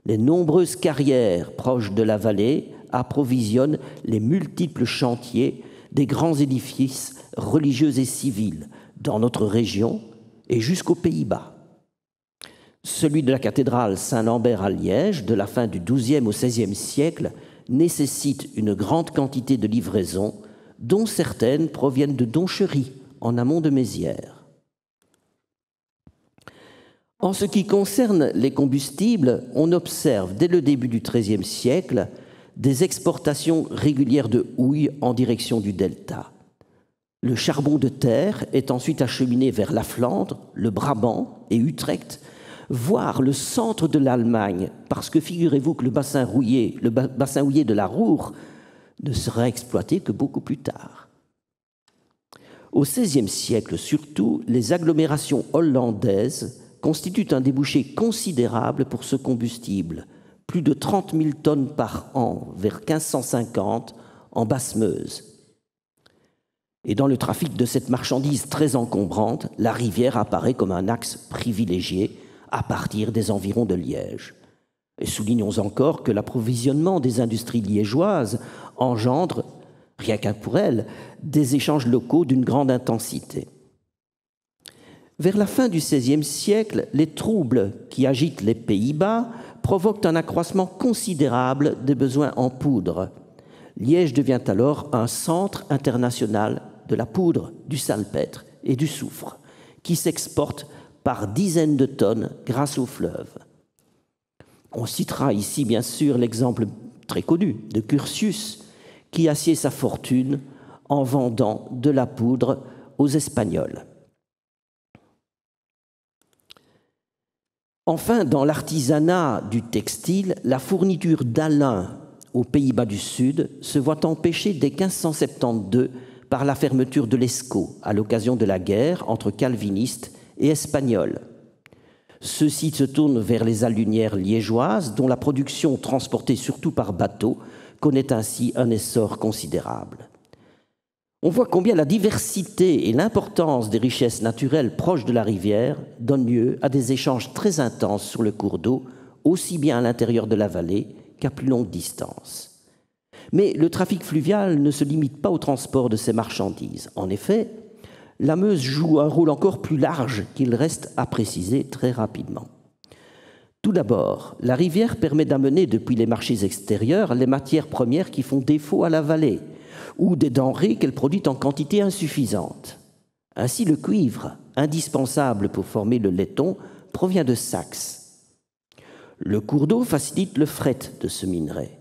Speaker 2: Les nombreuses carrières proches de la vallée approvisionnent les multiples chantiers des grands édifices religieux et civils dans notre région et jusqu'aux Pays-Bas. Celui de la cathédrale Saint-Lambert à Liège, de la fin du XIIe au XVIe siècle, nécessite une grande quantité de livraisons, dont certaines proviennent de Donchery, en amont de Mézières. En ce qui concerne les combustibles, on observe dès le début du XIIIe siècle des exportations régulières de houille en direction du delta. Le charbon de terre est ensuite acheminé vers la Flandre, le Brabant et Utrecht, voire le centre de l'Allemagne, parce que figurez-vous que le bassin houiller de la Ruhr ne sera exploité que beaucoup plus tard. Au XVIe siècle surtout, les agglomérations hollandaises constituent un débouché considérable pour ce combustible, plus de 30 000 tonnes par an vers 1550 en Basse-Meuse. Et dans le trafic de cette marchandise très encombrante, la rivière apparaît comme un axe privilégié à partir des environs de Liège. Et soulignons encore que l'approvisionnement des industries liégeoises engendre, rien qu'un pour elles, des échanges locaux d'une grande intensité. Vers la fin du XVIe siècle, les troubles qui agitent les Pays-Bas provoquent un accroissement considérable des besoins en poudre. Liège devient alors un centre international de la poudre, du salpêtre et du soufre, qui s'exporte par dizaines de tonnes grâce au fleuve. On citera ici bien sûr l'exemple très connu de Curtius, qui assied sa fortune en vendant de la poudre aux Espagnols. Enfin, dans l'artisanat du textile, la fourniture d'Alain aux Pays-Bas du Sud se voit empêchée dès 1572 par la fermeture de l'Escaut à l'occasion de la guerre entre calvinistes et espagnols. Ceux-ci se tournent vers les alunières liégeoises, dont la production, transportée surtout par bateau, connaît ainsi un essor considérable. On voit combien la diversité et l'importance des richesses naturelles proches de la rivière donnent lieu à des échanges très intenses sur le cours d'eau, aussi bien à l'intérieur de la vallée qu'à plus longue distance. Mais le trafic fluvial ne se limite pas au transport de ces marchandises. En effet, la Meuse joue un rôle encore plus large qu'il reste à préciser très rapidement. Tout d'abord, la rivière permet d'amener depuis les marchés extérieurs les matières premières qui font défaut à la vallée, ou des denrées qu'elle produit en quantité insuffisante. Ainsi, le cuivre, indispensable pour former le laiton, provient de Saxe. Le cours d'eau facilite le fret de ce minerai.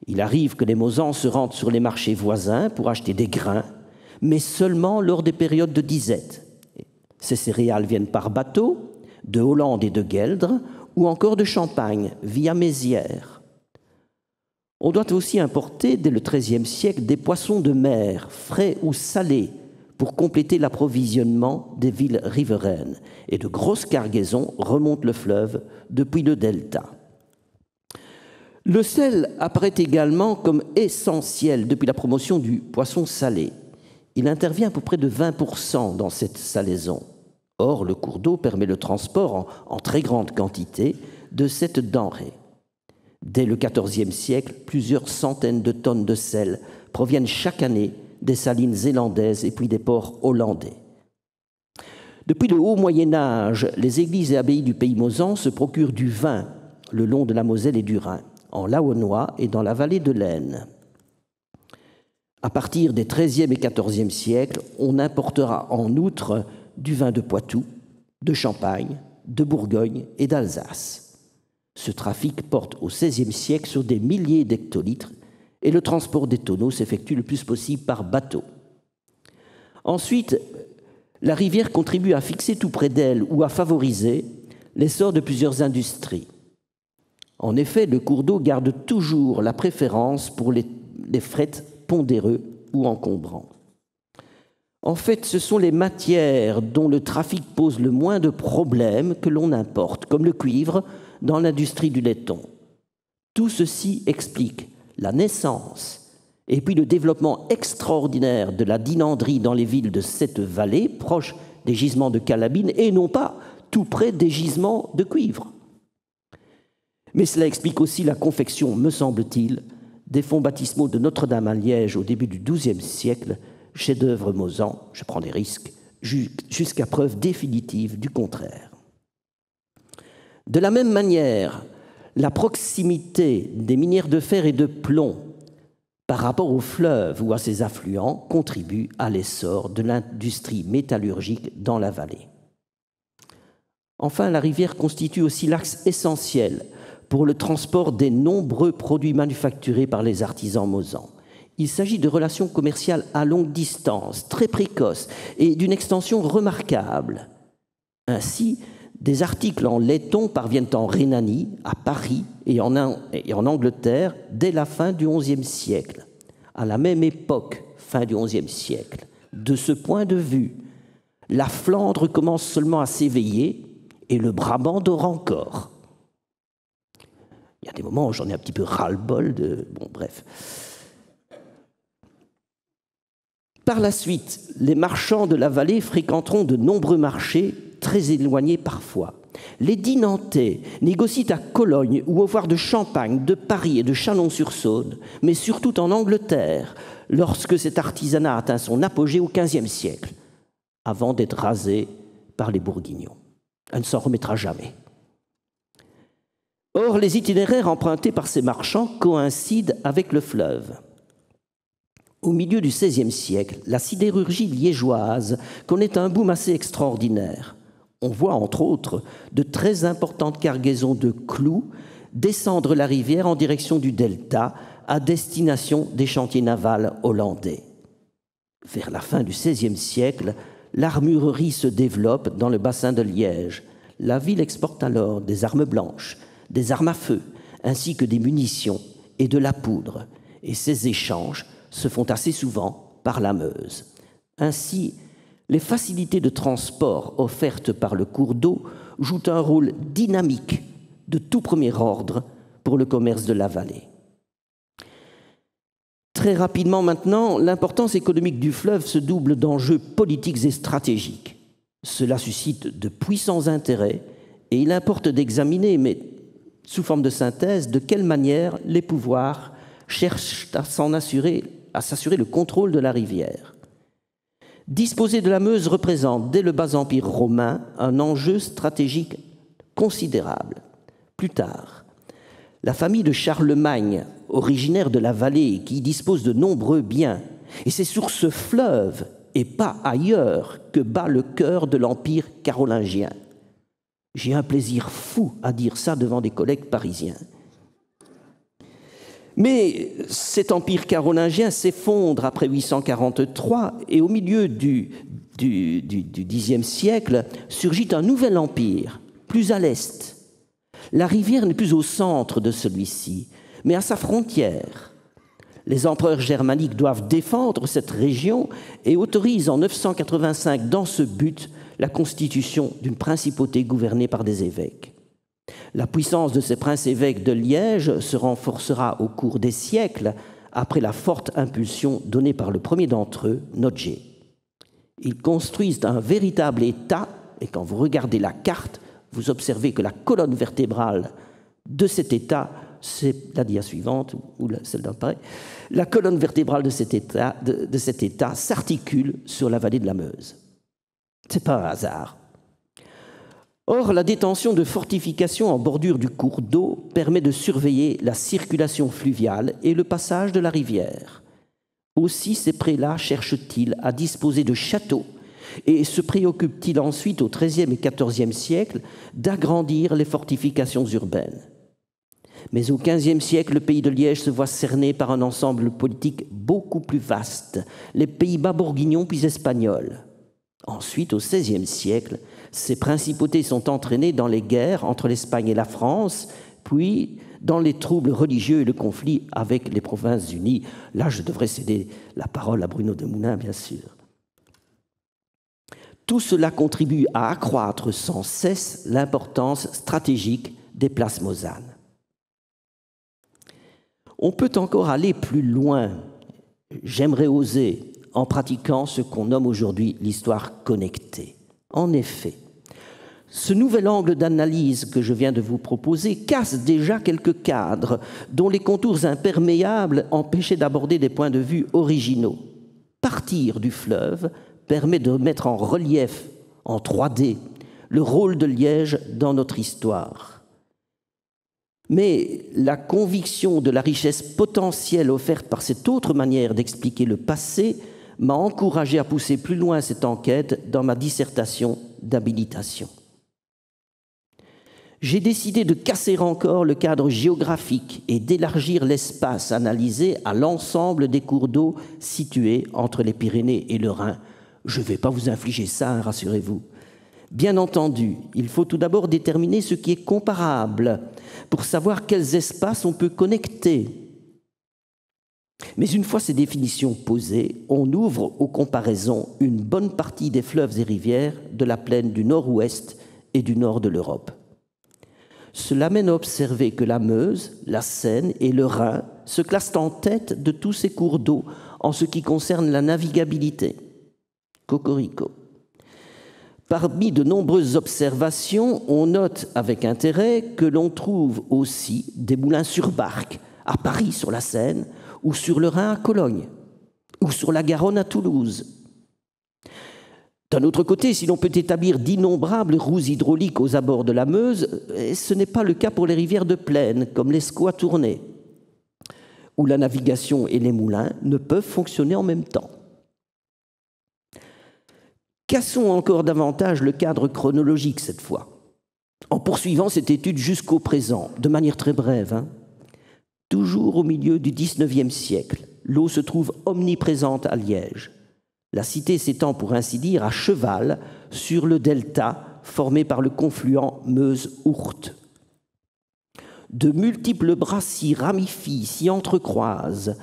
Speaker 2: Il arrive que les Mosans se rendent sur les marchés voisins pour acheter des grains, mais seulement lors des périodes de disette. Ces céréales viennent par bateau, de Hollande et de Gueldre, ou encore de Champagne, via Mézières. On doit aussi importer, dès le XIIIe siècle, des poissons de mer, frais ou salés, pour compléter l'approvisionnement des villes riveraines. Et de grosses cargaisons remontent le fleuve depuis le delta. Le sel apparaît également comme essentiel depuis la promotion du poisson salé. Il intervient à peu près de 20% dans cette salaison. Or, le cours d'eau permet le transport en très grande quantité de cette denrée. Dès le XIVe siècle, plusieurs centaines de tonnes de sel proviennent chaque année des salines zélandaises et puis des ports hollandais. Depuis le haut Moyen-Âge, les églises et abbayes du pays mosan se procurent du vin le long de la Moselle et du Rhin, en Laonnois et dans la vallée de l'Aisne. À partir des XIIIe et XIVe siècles, on importera en outre du vin de Poitou, de Champagne, de Bourgogne et d'Alsace. Ce trafic porte au XVIe siècle sur des milliers d'hectolitres et le transport des tonneaux s'effectue le plus possible par bateau. Ensuite, la rivière contribue à fixer tout près d'elle ou à favoriser l'essor de plusieurs industries. En effet, le cours d'eau garde toujours la préférence pour les frets pondéreux ou encombrants. En fait, ce sont les matières dont le trafic pose le moins de problèmes que l'on importe, comme le cuivre dans l'industrie du laiton. Tout ceci explique la naissance et puis le développement extraordinaire de la dinanderie dans les villes de cette vallée, proche des gisements de calabine, et non pas tout près des gisements de cuivre. Mais cela explique aussi la confection, me semble-t-il, des fonts baptismaux de Notre-Dame à Liège au début du XIIe siècle, chef-d'œuvre mosan, je prends des risques, jusqu'à preuve définitive du contraire. De la même manière, la proximité des minières de fer et de plomb par rapport au fleuve ou à ses affluents contribue à l'essor de l'industrie métallurgique dans la vallée. Enfin, la rivière constitue aussi l'axe essentiel pour le transport des nombreux produits manufacturés par les artisans mosans. Il s'agit de relations commerciales à longue distance, très précoces et d'une extension remarquable. Ainsi, Des articles en letton parviennent en Rhénanie, à Paris et en Angleterre dès la fin du XIe siècle. À la même époque, fin du XIe siècle, de ce point de vue, la Flandre commence seulement à s'éveiller et le Brabant dort encore. Il y a des moments où j'en ai un petit peu ras-le-bol de... Bon, bref. Par la suite, les marchands de la vallée fréquenteront de nombreux marchés, très éloignés parfois. Les dits nantais négocient à Cologne ou au Voir de Champagne, de Paris et de Chalon-sur-Saône, mais surtout en Angleterre, lorsque cet artisanat atteint son apogée au XVe siècle, avant d'être rasé par les Bourguignons. Elle ne s'en remettra jamais. Or, les itinéraires empruntés par ces marchands coïncident avec le fleuve. Au milieu du XVIe siècle, la sidérurgie liégeoise connaît un boom assez extraordinaire. On voit, entre autres, de très importantes cargaisons de clous descendre la rivière en direction du delta, à destination des chantiers navals hollandais. Vers la fin du XVIe siècle, l'armurerie se développe dans le bassin de Liège. La ville exporte alors des armes blanches, des armes à feu, ainsi que des munitions et de la poudre. Et ces échanges se font assez souvent par la Meuse. Ainsi, les facilités de transport offertes par le cours d'eau jouent un rôle dynamique de tout premier ordre pour le commerce de la vallée. Très rapidement maintenant, l'importance économique du fleuve se double d'enjeux politiques et stratégiques. Cela suscite de puissants intérêts et il importe d'examiner, mais sous forme de synthèse, de quelle manière les pouvoirs cherchent à s'assurer le contrôle de la rivière. Disposer de la Meuse représente, dès le bas empire romain, un enjeu stratégique considérable. Plus tard, la famille de Charlemagne, originaire de la vallée, qui dispose de nombreux biens, et c'est sur ce fleuve et pas ailleurs que bat le cœur de l'empire carolingien. J'ai un plaisir fou à dire ça devant des collègues parisiens. Mais cet empire carolingien s'effondre après 843 et au milieu du Xe siècle surgit un nouvel empire, plus à l'est. La rivière n'est plus au centre de celui-ci, mais à sa frontière. Les empereurs germaniques doivent défendre cette région et autorisent en 985 dans ce but la constitution d'une principauté gouvernée par des évêques. La puissance de ces princes-évêques de Liège se renforcera au cours des siècles après la forte impulsion donnée par le premier d'entre eux, Nodje. Ils construisent un véritable État et quand vous regardez la carte, vous observez que la colonne vertébrale de cet État, c'est la dia suivante ou celle d'après, la colonne vertébrale de cet État s'articule sur la vallée de la Meuse. C'est pas un hasard. Or, la détention de fortifications en bordure du cours d'eau permet de surveiller la circulation fluviale et le passage de la rivière. Aussi, ces prélats cherchent-ils à disposer de châteaux et se préoccupent-ils ensuite, au XIIIe et XIVe siècle, d'agrandir les fortifications urbaines. Mais au XVe siècle, le pays de Liège se voit cerné par un ensemble politique beaucoup plus vaste, les Pays-Bas bourguignons puis espagnols. Ensuite, au XVIe siècle, ces principautés sont entraînées dans les guerres entre l'Espagne et la France, puis dans les troubles religieux et le conflit avec les Provinces-Unies. Là, je devrais céder la parole à Bruno Demoulin, bien sûr. Tout cela contribue à accroître sans cesse l'importance stratégique des places mosanes. On peut encore aller plus loin, j'aimerais oser, en pratiquant ce qu'on nomme aujourd'hui l'histoire connectée. En effet, ce nouvel angle d'analyse que je viens de vous proposer casse déjà quelques cadres dont les contours imperméables empêchaient d'aborder des points de vue originaux. Partir du fleuve permet de mettre en relief, en 3D, le rôle de Liège dans notre histoire. Mais la conviction de la richesse potentielle offerte par cette autre manière d'expliquer le passé m'a encouragé à pousser plus loin cette enquête dans ma dissertation d'habilitation. J'ai décidé de casser encore le cadre géographique et d'élargir l'espace analysé à l'ensemble des cours d'eau situés entre les Pyrénées et le Rhin. Je ne vais pas vous infliger ça, hein, rassurez-vous. Bien entendu, il faut tout d'abord déterminer ce qui est comparable pour savoir quels espaces on peut connecter. Mais une fois ces définitions posées, on ouvre aux comparaisons une bonne partie des fleuves et rivières de la plaine du nord-ouest et du nord de l'Europe. Cela mène à observer que la Meuse, la Seine et le Rhin se classent en tête de tous ces cours d'eau en ce qui concerne la navigabilité. Cocorico. Parmi de nombreuses observations, on note avec intérêt que l'on trouve aussi des moulins sur barque à Paris sur la Seine, ou sur le Rhin à Cologne, ou sur la Garonne à Toulouse. D'un autre côté, si l'on peut établir d'innombrables roues hydrauliques aux abords de la Meuse, ce n'est pas le cas pour les rivières de plaine, comme l'Escaut à Tournai, où la navigation et les moulins ne peuvent fonctionner en même temps. Cassons encore davantage le cadre chronologique cette fois, en poursuivant cette étude jusqu'au présent, de manière très brève. Toujours au milieu du XIXe siècle, l'eau se trouve omniprésente à Liège. La cité s'étend pour ainsi dire à cheval sur le delta formé par le confluent Meuse-Ourthe. De multiples bras s'y ramifient, s'y entrecroisent.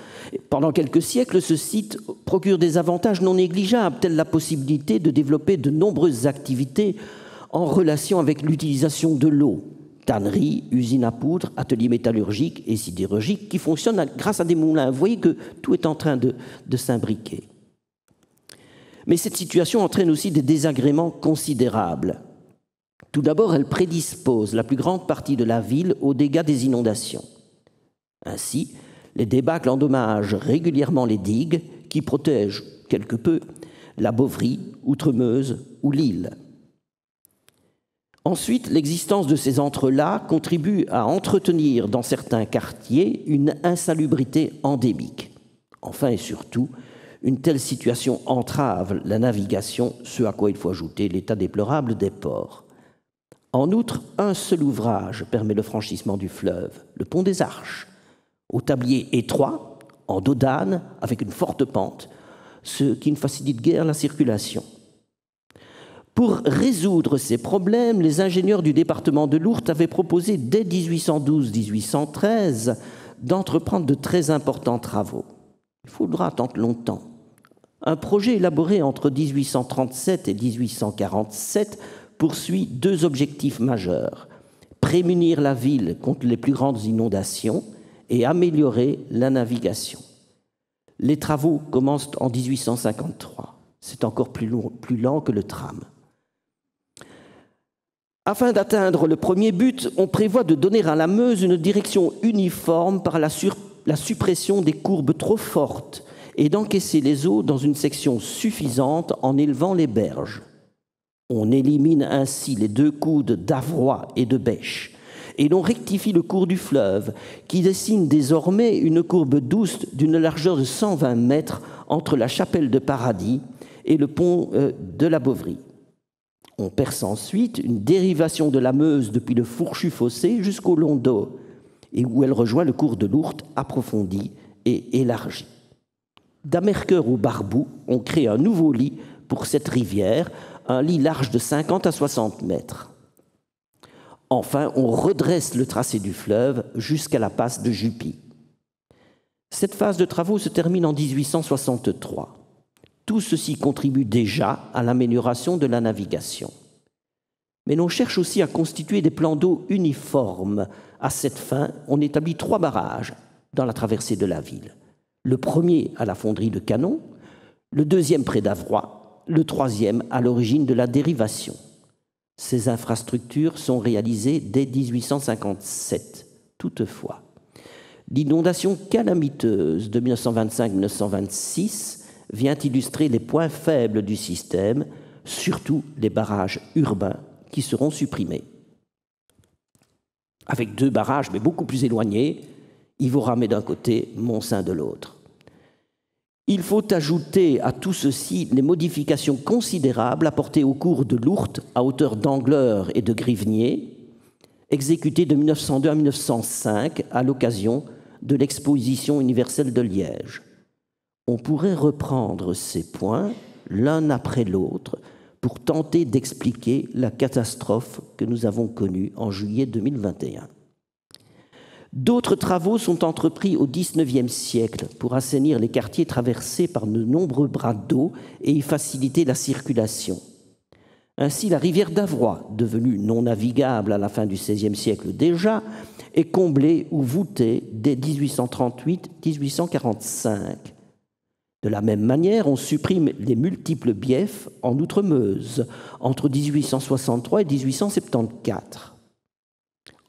Speaker 2: Pendant quelques siècles, ce site procure des avantages non négligeables, tels la possibilité de développer de nombreuses activités en relation avec l'utilisation de l'eau. Tannerie, usine à poudre, atelier métallurgique et sidérurgique qui fonctionnent grâce à des moulins. Vous voyez que tout est en train de s'imbriquer. Mais cette situation entraîne aussi des désagréments considérables. Tout d'abord, elle prédispose la plus grande partie de la ville aux dégâts des inondations. Ainsi, les débâcles endommagent régulièrement les digues qui protègent quelque peu la Bovry, Outremeuse ou l'Isle. Ensuite, l'existence de ces entrelacs contribue à entretenir dans certains quartiers une insalubrité endémique. Enfin et surtout, une telle situation entrave la navigation, ce à quoi il faut ajouter l'état déplorable des ports. En outre, un seul ouvrage permet le franchissement du fleuve, le pont des Arches, au tablier étroit, en dos d'âne, avec une forte pente, ce qui ne facilite guère la circulation. Pour résoudre ces problèmes, les ingénieurs du département de l'Ourthe avaient proposé dès 1812-1813 d'entreprendre de très importants travaux. Il faudra attendre longtemps. Un projet élaboré entre 1837 et 1847 poursuit deux objectifs majeurs: prémunir la ville contre les plus grandes inondations et améliorer la navigation. Les travaux commencent en 1853. C'est encore plus lent que le tram. Afin d'atteindre le premier but, on prévoit de donner à la Meuse une direction uniforme par la suppression des courbes trop fortes et d'encaisser les eaux dans une section suffisante en élevant les berges. On élimine ainsi les deux coudes d'Avroy et de Bêche et l'on rectifie le cours du fleuve qui dessine désormais une courbe douce d'une largeur de 120 mètres entre la chapelle de Paradis et le pont de la Bovry. On perce ensuite une dérivation de la Meuse depuis le fourchu fossé jusqu'au Londeau, et où elle rejoint le cours de l'Ourthe approfondi et élargi. D'Amercœur au Barboux, on crée un nouveau lit pour cette rivière, un lit large de 50 à 60 mètres. Enfin, on redresse le tracé du fleuve jusqu'à la passe de Jupy. Cette phase de travaux se termine en 1863. Tout ceci contribue déjà à l'amélioration de la navigation. Mais l'on cherche aussi à constituer des plans d'eau uniformes. À cette fin, on établit 3 barrages dans la traversée de la ville. Le premier à la fonderie de Canon, le deuxième près d'Avroy, le troisième à l'origine de la dérivation. Ces infrastructures sont réalisées dès 1857. Toutefois, l'inondation calamiteuse de 1925-1926 vient illustrer les points faibles du système, surtout les barrages urbains qui seront supprimés. Avec 2 barrages, mais beaucoup plus éloignés, Ivoramé d'un côté, Montsaint de l'autre. Il faut ajouter à tout ceci les modifications considérables apportées au cours de l'Ourthe à hauteur d'Angleur et de Grivenier, exécutées de 1902 à 1905 à l'occasion de l'exposition universelle de Liège. On pourrait reprendre ces points l'un après l'autre pour tenter d'expliquer la catastrophe que nous avons connue en juillet 2021. D'autres travaux sont entrepris au XIXe siècle pour assainir les quartiers traversés par de nombreux bras d'eau et y faciliter la circulation. Ainsi, la rivière d'Avroy, devenue non navigable à la fin du XVIe siècle déjà, est comblée ou voûtée dès 1838-1845. De la même manière, on supprime les multiples biefs en Outre-Meuse entre 1863 et 1874.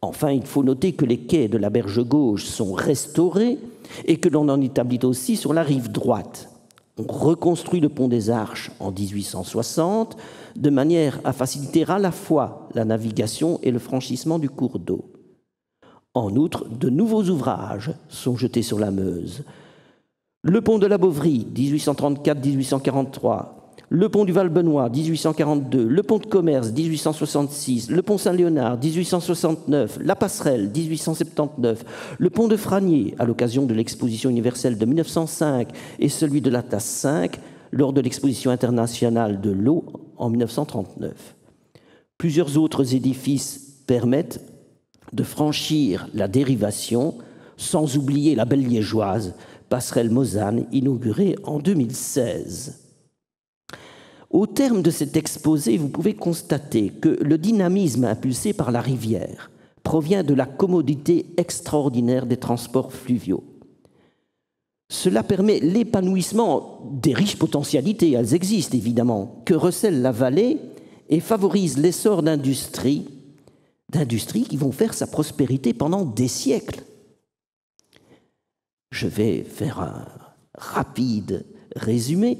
Speaker 2: Enfin, il faut noter que les quais de la berge gauche sont restaurés et que l'on en établit aussi sur la rive droite. On reconstruit le pont des Arches en 1860 de manière à faciliter à la fois la navigation et le franchissement du cours d'eau. En outre, de nouveaux ouvrages sont jetés sur la Meuse. Le pont de la Bovrie, 1834-1843, le pont du Val-Benoît, 1842, le pont de Commerce, 1866, le pont Saint-Léonard, 1869, la Passerelle, 1879, le pont de Franier, à l'occasion de l'exposition universelle de 1905, et celui de la Tasse 5, lors de l'exposition internationale de l'eau en 1939. Plusieurs autres édifices permettent de franchir la dérivation, sans oublier la belle liégeoise, passerelle Mozanne, inaugurée en 2016. Au terme de cet exposé, vous pouvez constater que le dynamisme impulsé par la rivière provient de la commodité extraordinaire des transports fluviaux. Cela permet l'épanouissement des riches potentialités, elles existent évidemment, que recèle la vallée et favorise l'essor d'industries qui vont faire sa prospérité pendant des siècles. Je vais faire un rapide résumé.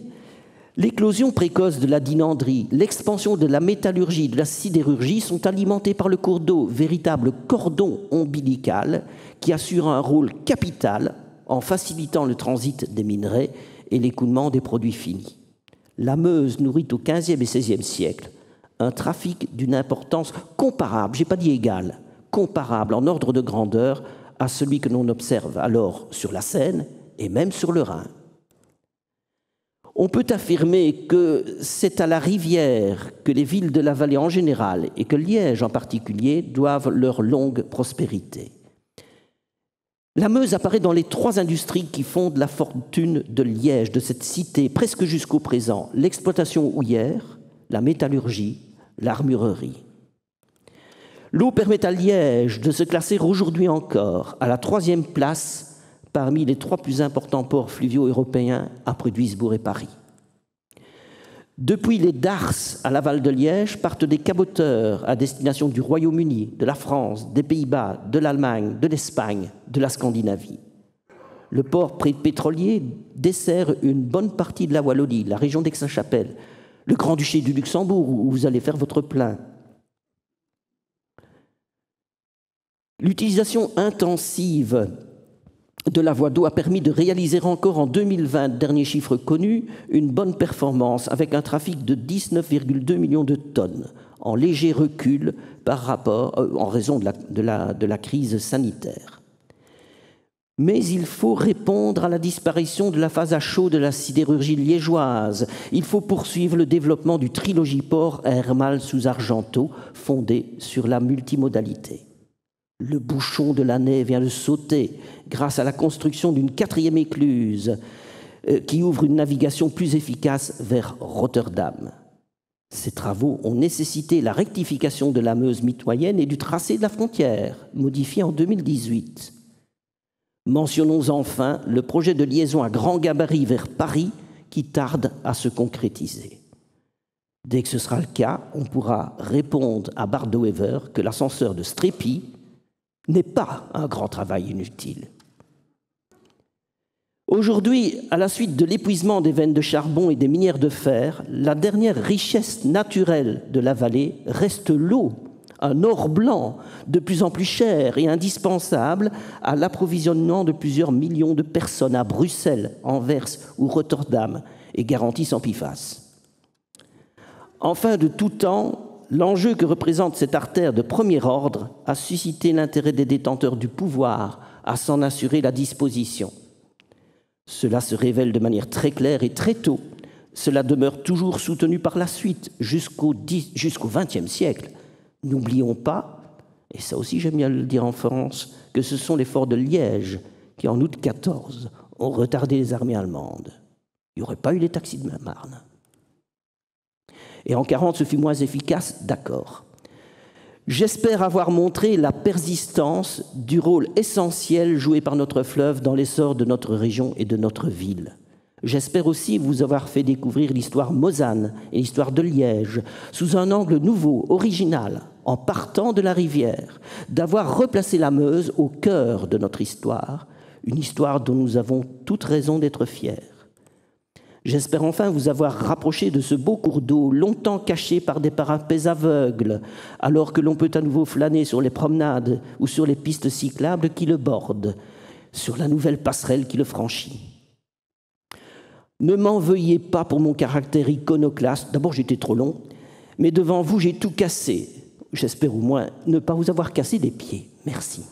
Speaker 2: L'éclosion précoce de la dinanderie, l'expansion de la métallurgie, de la sidérurgie sont alimentées par le cours d'eau, véritable cordon ombilical qui assure un rôle capital en facilitant le transit des minerais et l'écoulement des produits finis. La Meuse nourrit au XVe et XVIe siècle un trafic d'une importance comparable, je n'ai pas dit égale, comparable en ordre de grandeur à celui que l'on observe alors sur la Seine et même sur le Rhin. On peut affirmer que c'est à la rivière que les villes de la vallée en général et que Liège en particulier doivent leur longue prospérité. La Meuse apparaît dans les trois industries qui fondent la fortune de Liège, de cette cité presque jusqu'au présent, l'exploitation houillère, la métallurgie, l'armurerie. L'eau permet à Liège de se classer aujourd'hui encore à la 3e place parmi les 3 plus importants ports fluviaux européens après Duisbourg et Paris. Depuis les Dars à l'aval de Liège partent des caboteurs à destination du Royaume-Uni, de la France, des Pays-Bas, de l'Allemagne, de l'Espagne, de la Scandinavie. Le port pétrolier dessert une bonne partie de la Wallonie, la région d'Aix-la-Chapelle, le Grand-Duché du Luxembourg où vous allez faire votre plein. L'utilisation intensive de la voie d'eau a permis de réaliser encore en 2020, dernier chiffre connu, une bonne performance avec un trafic de 19,2 millions de tonnes, en léger recul par rapport, en raison de la crise sanitaire. Mais il faut répondre à la disparition de la phase à chaud de la sidérurgie liégeoise. Il faut poursuivre le développement du trilogiport à Hermal sous Argenteau, fondé sur la multimodalité. Le bouchon de la Naye vient de sauter grâce à la construction d'une 4e écluse qui ouvre une navigation plus efficace vers Rotterdam. Ces travaux ont nécessité la rectification de la Meuse mitoyenne et du tracé de la frontière, modifié en 2018. Mentionnons enfin le projet de liaison à grand gabarit vers Paris qui tarde à se concrétiser. Dès que ce sera le cas, on pourra répondre à Bardo-Wever que l'ascenseur de Strépy n'est pas un grand travail inutile. Aujourd'hui, à la suite de l'épuisement des veines de charbon et des minières de fer, la dernière richesse naturelle de la vallée reste l'eau, un or blanc de plus en plus cher et indispensable à l'approvisionnement de plusieurs millions de personnes à Bruxelles, Anvers ou Rotterdam et garanti sans PFAS. Enfin, de tout temps, l'enjeu que représente cette artère de premier ordre a suscité l'intérêt des détenteurs du pouvoir à s'en assurer la disposition. Cela se révèle de manière très claire et très tôt Cela demeure toujours soutenu par la suite, jusqu'au XXe siècle. N'oublions pas, et ça aussi j'aime bien le dire en France, que ce sont les forts de Liège qui, en août 14, ont retardé les armées allemandes. Il n'y aurait pas eu les taxis de la Marne. Et en 40, ce fut moins efficace, d'accord. J'espère avoir montré la persistance du rôle essentiel joué par notre fleuve dans l'essor de notre région et de notre ville. J'espère aussi vous avoir fait découvrir l'histoire mosane et l'histoire de Liège sous un angle nouveau, original, en partant de la rivière, d'avoir replacé la Meuse au cœur de notre histoire, une histoire dont nous avons toute raison d'être fiers. J'espère enfin vous avoir rapproché de ce beau cours d'eau longtemps caché par des parapets aveugles, alors que l'on peut à nouveau flâner sur les promenades ou sur les pistes cyclables qui le bordent, sur la nouvelle passerelle qui le franchit. Ne m'en veuillez pas pour mon caractère iconoclaste. D'abord, j'étais trop long, mais devant vous, j'ai tout cassé. J'espère au moins ne pas vous avoir cassé des pieds. Merci.